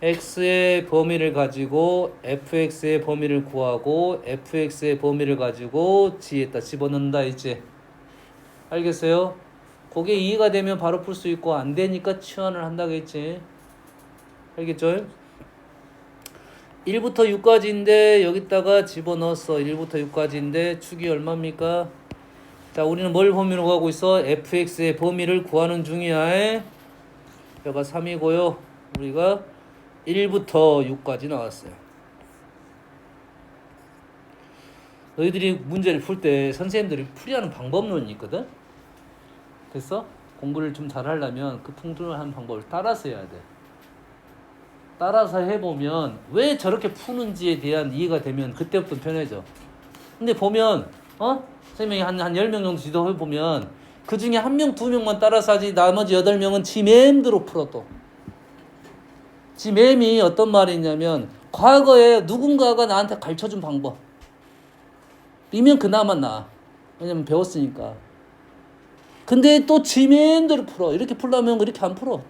x의 범위를 가지고 fx의 범위를 구하고 fx의 범위를 가지고 g에다 집어넣는다 이제 알겠어요? 그게 이해가 되면 바로 풀 수 있고 안 되니까 치환을 한다겠지 알겠죠? 1부터 6까지인데 여기다가 집어넣었어 1부터 6까지인데 축이 얼마입니까? 자 우리는 뭘 범위로 구하고 있어? fx의 범위를 구하는 중이야 여가 3이고요 우리가 1부터 6까지 나왔어요. 너희들이 문제를 풀 때 선생님들이 풀이하는 방법론이 있거든? 됐어? 공부를 좀 잘하려면 그 풍부한 방법을 따라서 해야 돼. 따라서 해보면 왜 저렇게 푸는지에 대한 이해가 되면 그때부터 편해져. 근데 보면 선생님이 한 10명 정도 지도해보면 그 중에 1명, 2명만 따라서 하지 나머지 8명은 지 맘대로 풀어 또. 지 맴이 어떤 말이냐면 과거에 누군가가 나한테 가르쳐준 방법 이면 그나마 나아 왜냐면 배웠으니까 근데 또 지 맴대로 풀어 이렇게 풀려면 이렇게 안 풀어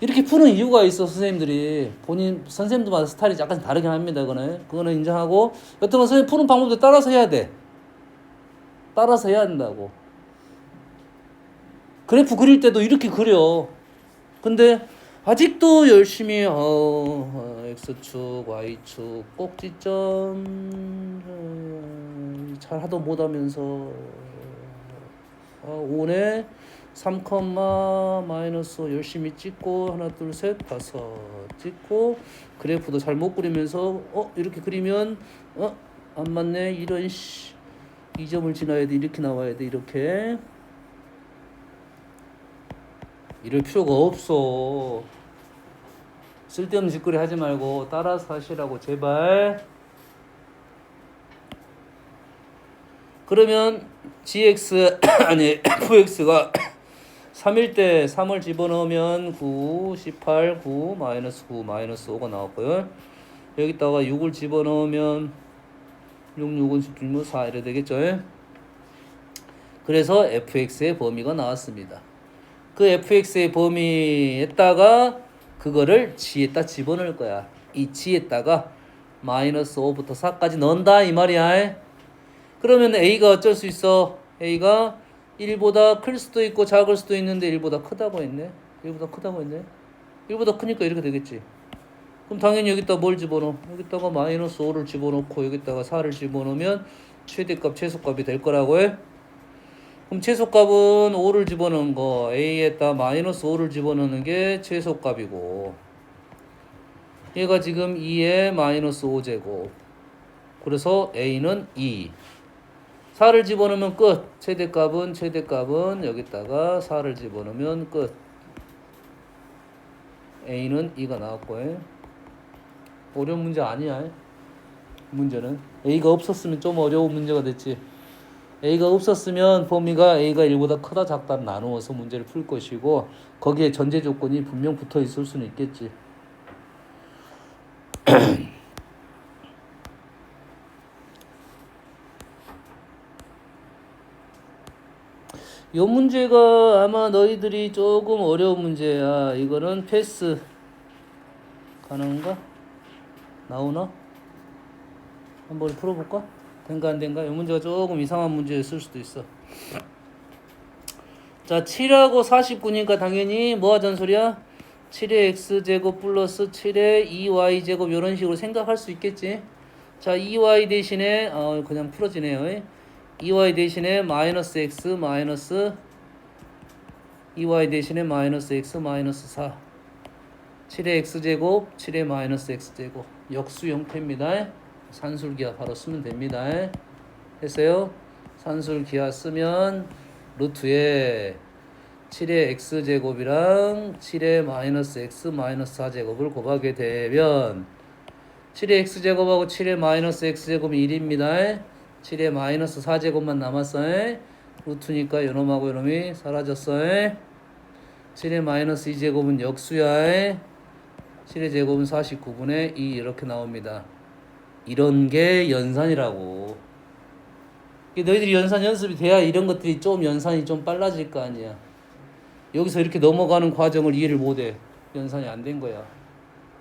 이렇게 푸는 이유가 있어 선생님들이 본인 선생님들마다 스타일이 약간 다르긴 합니다 그거는 인정하고 여튼간 선생님 푸는 방법도 따라서 해야 돼 따라서 해야 된다고 그래프 그릴 때도 이렇게 그려 근데 아직도 열심히 X축, Y축, 꼭지점 잘 하도 못하면서 5에 3, 마이너스 열심히 찍고 하나 둘 셋 다섯 찍고 그래프도 잘 못 그리면서 이렇게 그리면 안 맞네 이런 이 점을 지나야 돼 이렇게 나와야 돼 이렇게 이럴 필요가 없어. 쓸데없는 짓거리 하지 말고 따라서 하시라고 제발. 그러면 gx 아니 fx가 3일 때 3을 집어넣으면 9, 18, 9, 마이너스 9, 마이너스 5가 나왔고요. 여기다가 6을 집어넣으면 6, 6은 16, 4 이래 되겠죠. 그래서 fx의 범위가 나왔습니다. 그 fx의 범위에다가 그거를 g에다 집어넣을 거야. 이 g에다가 마이너스 5부터 4까지 넣는다 이 말이야. 그러면 a가 어쩔 수 있어? a가 1보다 클 수도 있고 작을 수도 있는데 1보다 크다고 했네. 1보다 크다고 했네. 1보다 크니까 이렇게 되겠지. 그럼 당연히 여기다 뭘 집어넣어? 여기다가 마이너스 5를 집어넣고 여기다가 4를 집어넣으면 최대값 최소값이 될 거라고 해. 그럼 최소값은 5를 집어넣은 거 a에다 마이너스 5를 집어넣는 게 최소값이고 얘가 지금 2에 마이너스 5제곱 그래서 a는 2 4를 집어넣으면 끝 최대값은 여기다가 4를 집어넣으면 끝 a는 2가 나왔고 어려운 문제 아니야 문제는 a가 없었으면 좀 어려운 문제가 됐지 a가 없었으면 범위가 a가 1보다 크다 작다 나누어서 문제를 풀 것이고 거기에 전제 조건이 분명 붙어 있을 수는 있겠지. 이 문제가 아마 너희들이 조금 어려운 문제야. 이거는 패스 가능한가? 나오나? 한번 풀어볼까? 된가 안 된가? 이 문제가 조금 이상한 문제였을 수도 있어. 자, 7하고 49니까 당연히 뭐 하자는 소리야? 7의 x제곱 플러스 7의 2y제곱 이런 식으로 생각할 수 있겠지? 자, 2y 대신에 그냥 풀어지네요. 2y 대신에 마이너스 x 마이너스 2y 대신에 마이너스 x 마이너스 4 7의 x제곱 7의 마이너스 x제곱 역수 형태입니다. 산술기하 바로 쓰면 됩니다. 했어요? 산술기하 쓰면 루트에 7의 x제곱이랑 7의 마이너스 x 마이너스 4제곱을 곱하게 되면 7의 x제곱하고 7의 마이너스 x제곱이 1입니다. 7의 마이너스 4제곱만 남았어요. 루트니까 요놈하고 요놈이 사라졌어요. 7의 마이너스 2제곱은 역수야. 7의 제곱은 49분의 2 이렇게 나옵니다. 이런 게 연산이라고. 너희들이 연산 연습이 돼야 이런 것들이 좀 연산이 좀 빨라질 거 아니야. 여기서 이렇게 넘어가는 과정을 이해를 못해. 연산이 안 된 거야.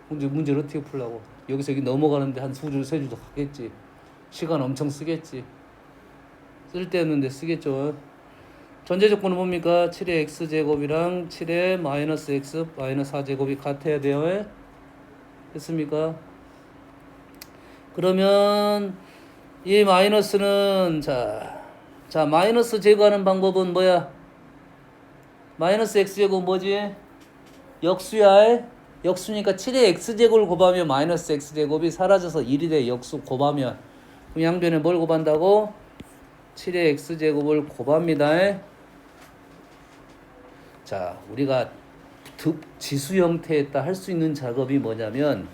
문제를 어떻게 풀라고. 여기서 여기 넘어가는데 한 두 줄, 세 줄도 가겠지. 시간 엄청 쓰겠지. 쓸데없는데 쓰겠죠. 전제 조건은 뭡니까? 7의 x제곱이랑 7의 마이너스 x 마이너스 4제곱이 같아야 돼요. 됐습니까? 그러면 이 마이너스는 자 마이너스 제거하는 방법은 뭐야? 마이너스 x제곱 뭐지? 역수야. 역수니까 7의 x제곱을 곱하면 마이너스 x제곱이 사라져서 1이 돼. 역수 곱하면. 그럼 양변에 뭘 곱한다고? 7의 x제곱을 곱합니다. 자, 우리가 지수 형태에다 할 수 있는 작업이 뭐냐면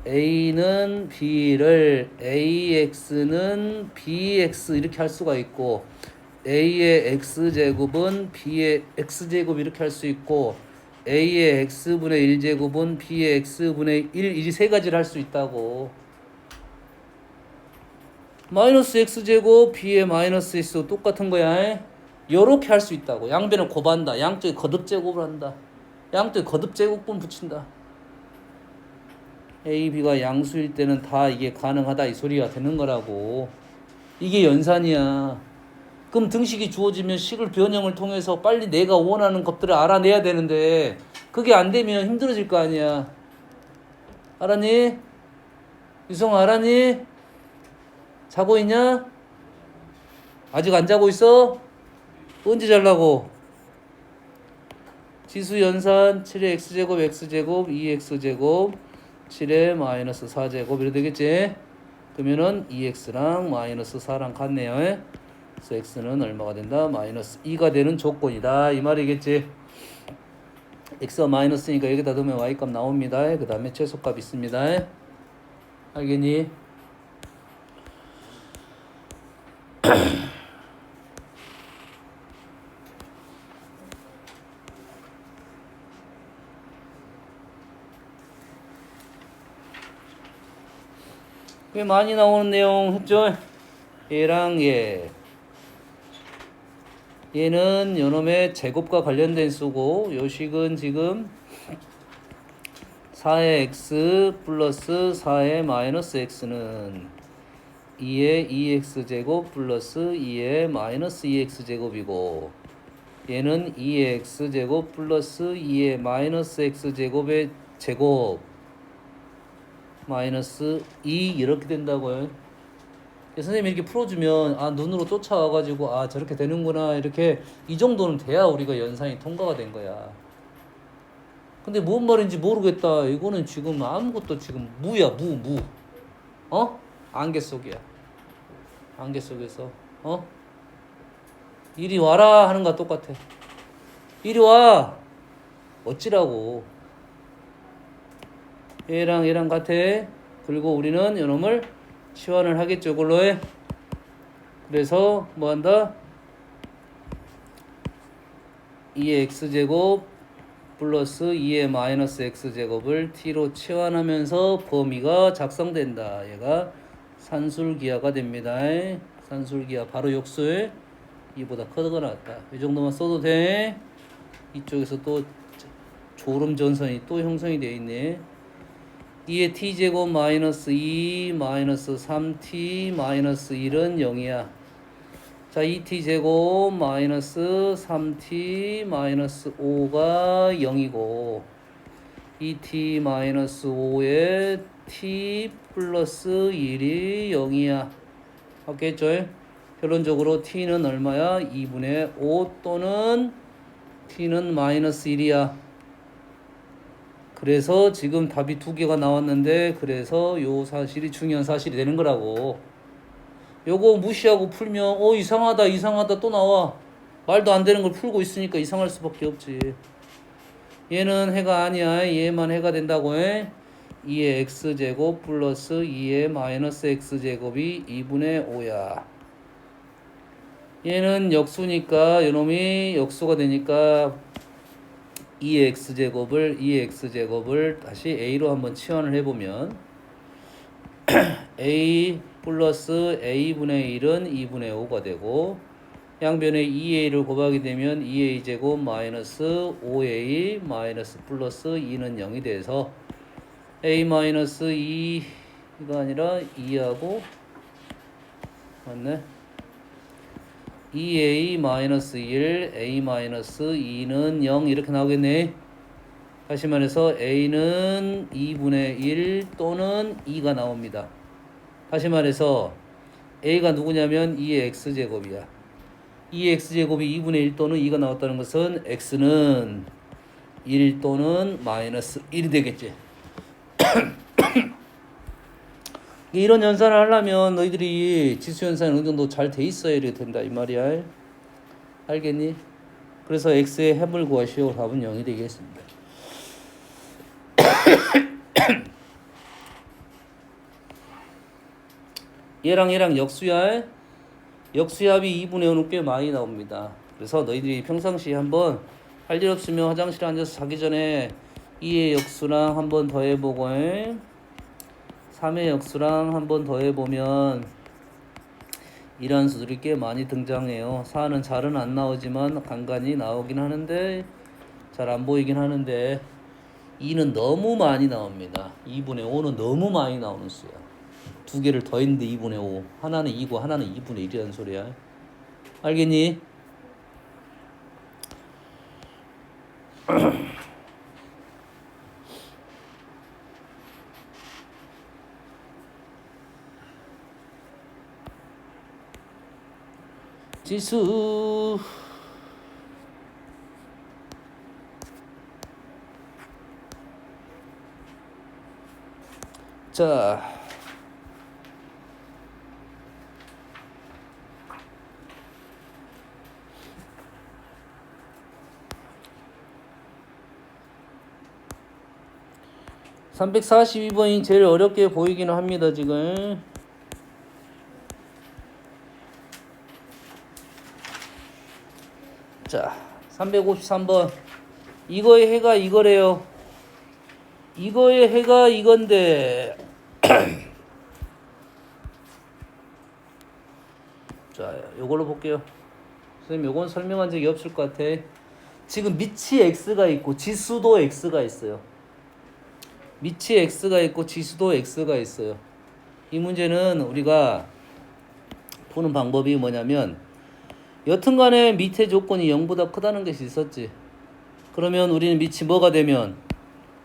a는 b를 ax는 bx 이렇게 할 수가 있고 a의 x제곱은 b의 x제곱 이렇게 할 수 있고 a의 x분의 1제곱은 b의 x분의 1 이 세 가지를 할 수 있다고. 마이너스 x제곱 b의 마이너스 x도 똑같은 거야. 요렇게 할 수 있다고. 양변을 곱한다. 양쪽에 거듭제곱을 한다. 양쪽에 거듭제곱분 붙인다. a, b가 양수일 때는 다 이게 가능하다 이 소리가 되는 거라고. 이게 연산이야. 그럼 등식이 주어지면 식을 변형을 통해서 빨리 내가 원하는 것들을 알아내야 되는데 그게 안 되면 힘들어질 거 아니야. 알았니? 유성 알았니? 자고 있냐? 아직 안 자고 있어? 언제 잘라고? 지수 연산 7의 x제곱 x제곱 2x제곱 7의 마이너스 4제곱 이래 되겠지? 그러면은 2x랑 마이너스 4랑 같네요. 그래서 x는 얼마가 된다? 마이너스 2가 되는 조건이다 이 말이겠지? x가 마이너스니까 여기다 넣으면 y값 나옵니다. 그 다음에 최소값 있습니다. 알겠니? 꽤 많이 나오는 내용 했죠? 얘랑 얘는 요놈의 제곱과 관련된 수고 요식은 지금 4의 x 플러스 4의 마이너스 x는 2의 2x제곱 플러스 2의 마이너스 2x제곱이고 얘는 2의 x제곱 플러스 2의 마이너스 x제곱의 제곱 마이너스 2 이렇게 된다고요. 선생님이 이렇게 풀어주면 아 눈으로 쫓아와가지고 아 저렇게 되는구나 이렇게 이 정도는 돼야 우리가 연산이 통과가 된 거야. 근데 뭔 말인지 모르겠다. 이거는 지금 아무것도 지금 무야 무. 안개 속이야. 안개 속에서 이리 와라 하는 거랑 똑같아. 이리 와. 어찌라고. 얘랑 같아. 그리고 우리는 이놈을 치환을 하겠죠. 이걸로 해. 그래서 뭐 한다? 2의 x제곱 플러스 2의 마이너스 x제곱을 t로 치환하면서 범위가 작성된다. 얘가 산술기하가 됩니다. 산술기하 바로 역수에 2보다 크거나 같다. 이 정도만 써도 돼. 이쪽에서 또 졸음전선이 또 형성이 되어 있네. 2의 t제곱 마이너스 2 마이너스 3t 마이너스 1은 0이야. 자, 2t제곱 마이너스 3t 마이너스 5가 0이고 2t 마이너스 5에 t 플러스 1이 0이야. 맞겠죠? 결론적으로 t는 얼마야? 2분의 5 또는 t는 마이너스 1이야. 그래서 지금 답이 두 개가 나왔는데 그래서 요 사실이 중요한 사실이 되는 거라고. 요거 무시하고 풀면 이상하다 또 나와. 말도 안 되는 걸 풀고 있으니까 이상할 수밖에 없지. 얘는 해가 아니야. 얘만 해가 된다고 해. 2의 x제곱 플러스 2의 마이너스 x제곱이 2분의 5야. 얘는 역수니까 요놈이 역수가 되니까 2의 x제곱을 다시 a로 한번 치환을 해보면 a 플러스 a분의 1은 2분의 5가 되고 양변에 2a를 곱하게 되면 2a 제곱 마이너스 5a 마이너스 플러스 2는 0이 돼서 a 마이너스 2가 아니라 2하고 맞네. 2a 마이너스 1 a 마이너스 2는 0 이렇게 나오겠네. 다시 말해서 a는 2분의 1 또는 2가 나옵니다. 다시 말해서 a가 누구냐면 2의 x제곱이야. 2의 x제곱이 2분의 1 또는 2가 나왔다는 것은 x는 1 또는 마이너스 1이 되겠지. 이런 연산을 하려면 너희들이 지수 연산이 어느 정도 잘 돼 있어야 된다 이 말이야. 알겠니? 그래서 x의 해물 구하시오. 답은 0이 되겠습니다. 얘랑 역수야. 역수합이 2분의 5는 꽤 많이 나옵니다. 그래서 너희들이 평상시에 한번 할 일 없으면 화장실에 앉아서 자기 전에 2의 역수랑 한번 더 해보고 3의 역수랑 한번 더 해보면 이러한 수들이 꽤 많이 등장해요. 4는 잘은 안 나오지만 간간히 나오긴 하는데 잘 안 보이긴 하는데 2는 너무 많이 나옵니다. 2분의 5는 너무 많이 나오는 수야. 두 개를 더했는데 2분의 5. 하나는 2고 하나는 2분의 1이라는 소리야. 알겠니? 지수 자 342번이 제일 어렵게 보이기는 합니다. 지금 자 353번 이거의 해가 이거래요. 이거의 해가 이건데 자 요걸로 볼게요. 선생님 요건 설명한 적이 없을 것 같아. 지금 밑이 x가 있고 지수도 x가 있어요. 밑이 x가 있고 지수도 x가 있어요. 이 문제는 우리가 푸는 방법이 뭐냐면 여튼간에 밑에 조건이 0보다 크다는 것이 있었지. 그러면 우리는 밑이 뭐가 되면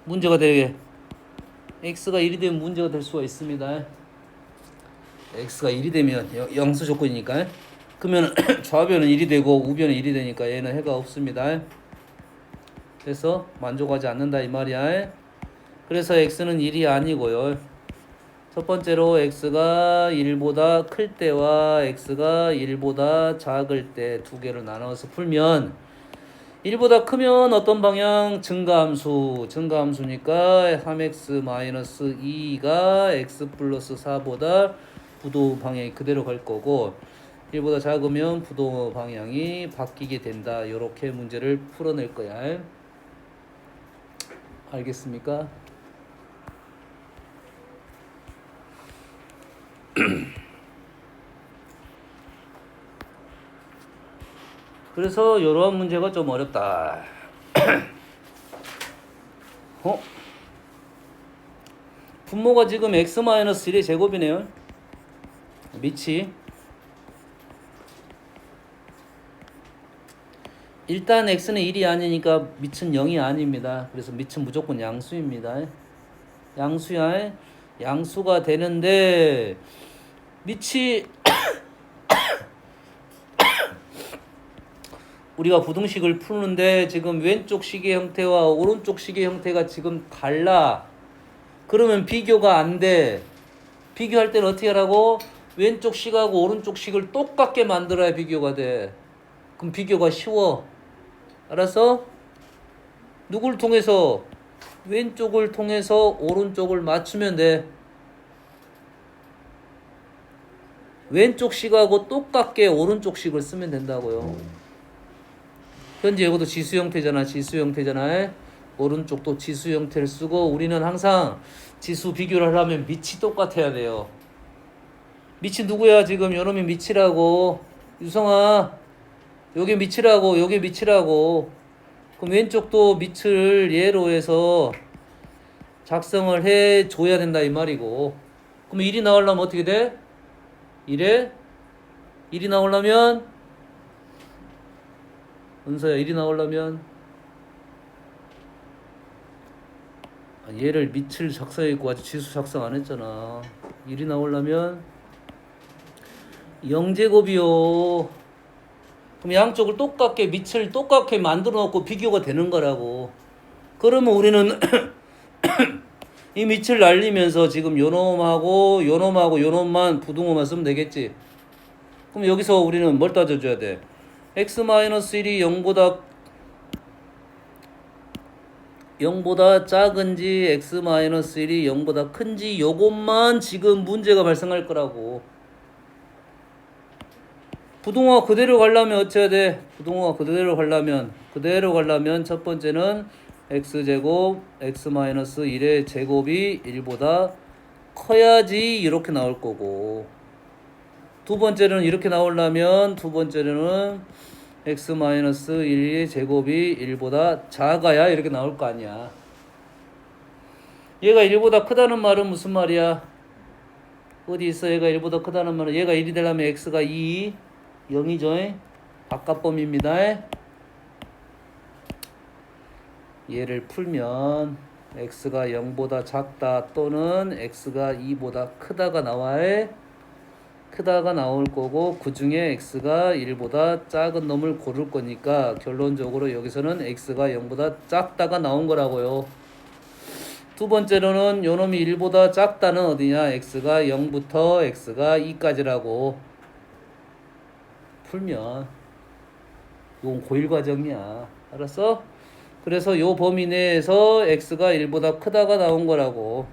문제가 되게 x가 1이 되면 문제가 될 수가 있습니다. x가 1이 되면 영수 조건이니까. 그러면 좌변은 1이 되고 우변은 1이 되니까 얘는 해가 없습니다. 그래서 만족하지 않는다 이 말이야. 그래서 x는 1이 아니고요. 첫 번째로 x가 1보다 클 때와 x가 1보다 작을 때 두 개로 나눠서 풀면 1보다 크면 어떤 방향? 증가함수니까 3x-2가 x 플러스 4보다 부도 방향이 그대로 갈 거고 1보다 작으면 부도 방향이 바뀌게 된다. 이렇게 문제를 풀어낼 거야. 알겠습니까? 그래서 이러한 문제가 좀 어렵다. 분모가 지금 x-1의 제곱이네요. 밑이 일단 x는 1이 아니니까 밑은 0이 아닙니다. 그래서 밑은 무조건 양수입니다. 양수야. 양수가 되는데 밑이 우리가 부등식을 푸는데 지금 왼쪽 시계 형태와 오른쪽 시계 형태가 지금 달라. 그러면 비교가 안 돼. 비교할 때는 어떻게 하라고? 왼쪽 식하고 오른쪽 식을 똑같게 만들어야 비교가 돼. 그럼 비교가 쉬워. 알았어? 누굴 통해서? 왼쪽을 통해서 오른쪽을 맞추면 돼. 왼쪽 식하고 똑같게 오른쪽 식을 쓰면 된다고요. 현재 이것도 지수 형태잖아. 지수 형태잖아. 오른쪽도 지수 형태를 쓰고 우리는 항상 지수 비교를 하려면 밑이 똑같아야 돼요. 밑이 누구야? 지금 요놈이 밑이라고. 유성아 요게 밑이라고, 요게 밑이라고. 그럼 왼쪽도 밑을 예로 해서 작성을 해 줘야 된다 이 말이고. 그럼 1이 나오려면 어떻게 돼? 1이 나오려면 은서야 1이 나오려면 얘를 밑을 작성했고 아직 지수 작성 안 했잖아. 1이 나오려면 0제곱이요. 그럼 양쪽을 똑같게 밑을 똑같게 만들어 놓고 비교가 되는 거라고. 그러면 우리는 이 밑을 날리면서 지금 요놈하고 요놈하고 요놈만 부등호만 쓰면 되겠지. 그럼 여기서 우리는 뭘 따져줘야 돼? x-1이 0보다 작은지 x-1이 0보다 큰지 요것만 지금 문제가 발생할 거라고. 부동호가 그대로 가려면 어째야 돼? 부동호가 그대로 가려면 첫 번째는 x제곱 x-1의 제곱이 1보다 커야지 이렇게 나올 거고, 두 번째는 이렇게 나오려면 두 번째는 x-1의 제곱이 1보다 작아야 이렇게 나올 거 아니야. 얘가 1보다 크다는 말은 무슨 말이야? 어디 있어? 얘가 1보다 크다는 말은 얘가 1이 되려면 x가 2, 0이죠? 바깥범위입니다. 얘를 풀면 x가 0보다 작다 또는 x가 2보다 크다가 나올 거고, 그 중에 x가 1보다 작은 놈을 고를 거니까 결론적으로 여기서는 x가 0보다 작다가 나온 거라고요. 두 번째로는 요 놈이 1보다 작다는 어디냐? x가 0부터 x가 2까지라고 풀면 이건 고1 과정이야. 알았어? 그래서 요 범위 내에서 x가 1보다 크다가 나온 거라고.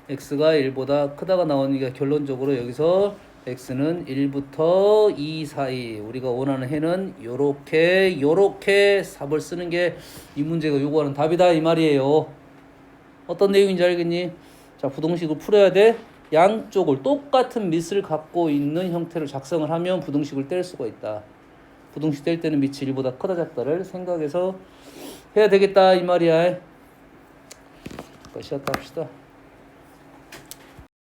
x가 1보다 크다가 나오니까 결론적으로 여기서 x는 1부터 2 사이, 우리가 원하는 해는 요렇게 삽을 쓰는 게 이 문제가 요구하는 답이다 이 말이에요. 어떤 내용인지 알겠니? 자, 부등식을 풀어야 돼. 양쪽을 똑같은 밑을 갖고 있는 형태로 작성을 하면 부등식을 뗄 수가 있다. 부등식 뗄 때는 밑이 1보다 크다 작다를 생각해서 해야 되겠다 이 말이야. 쉬었다 합시다.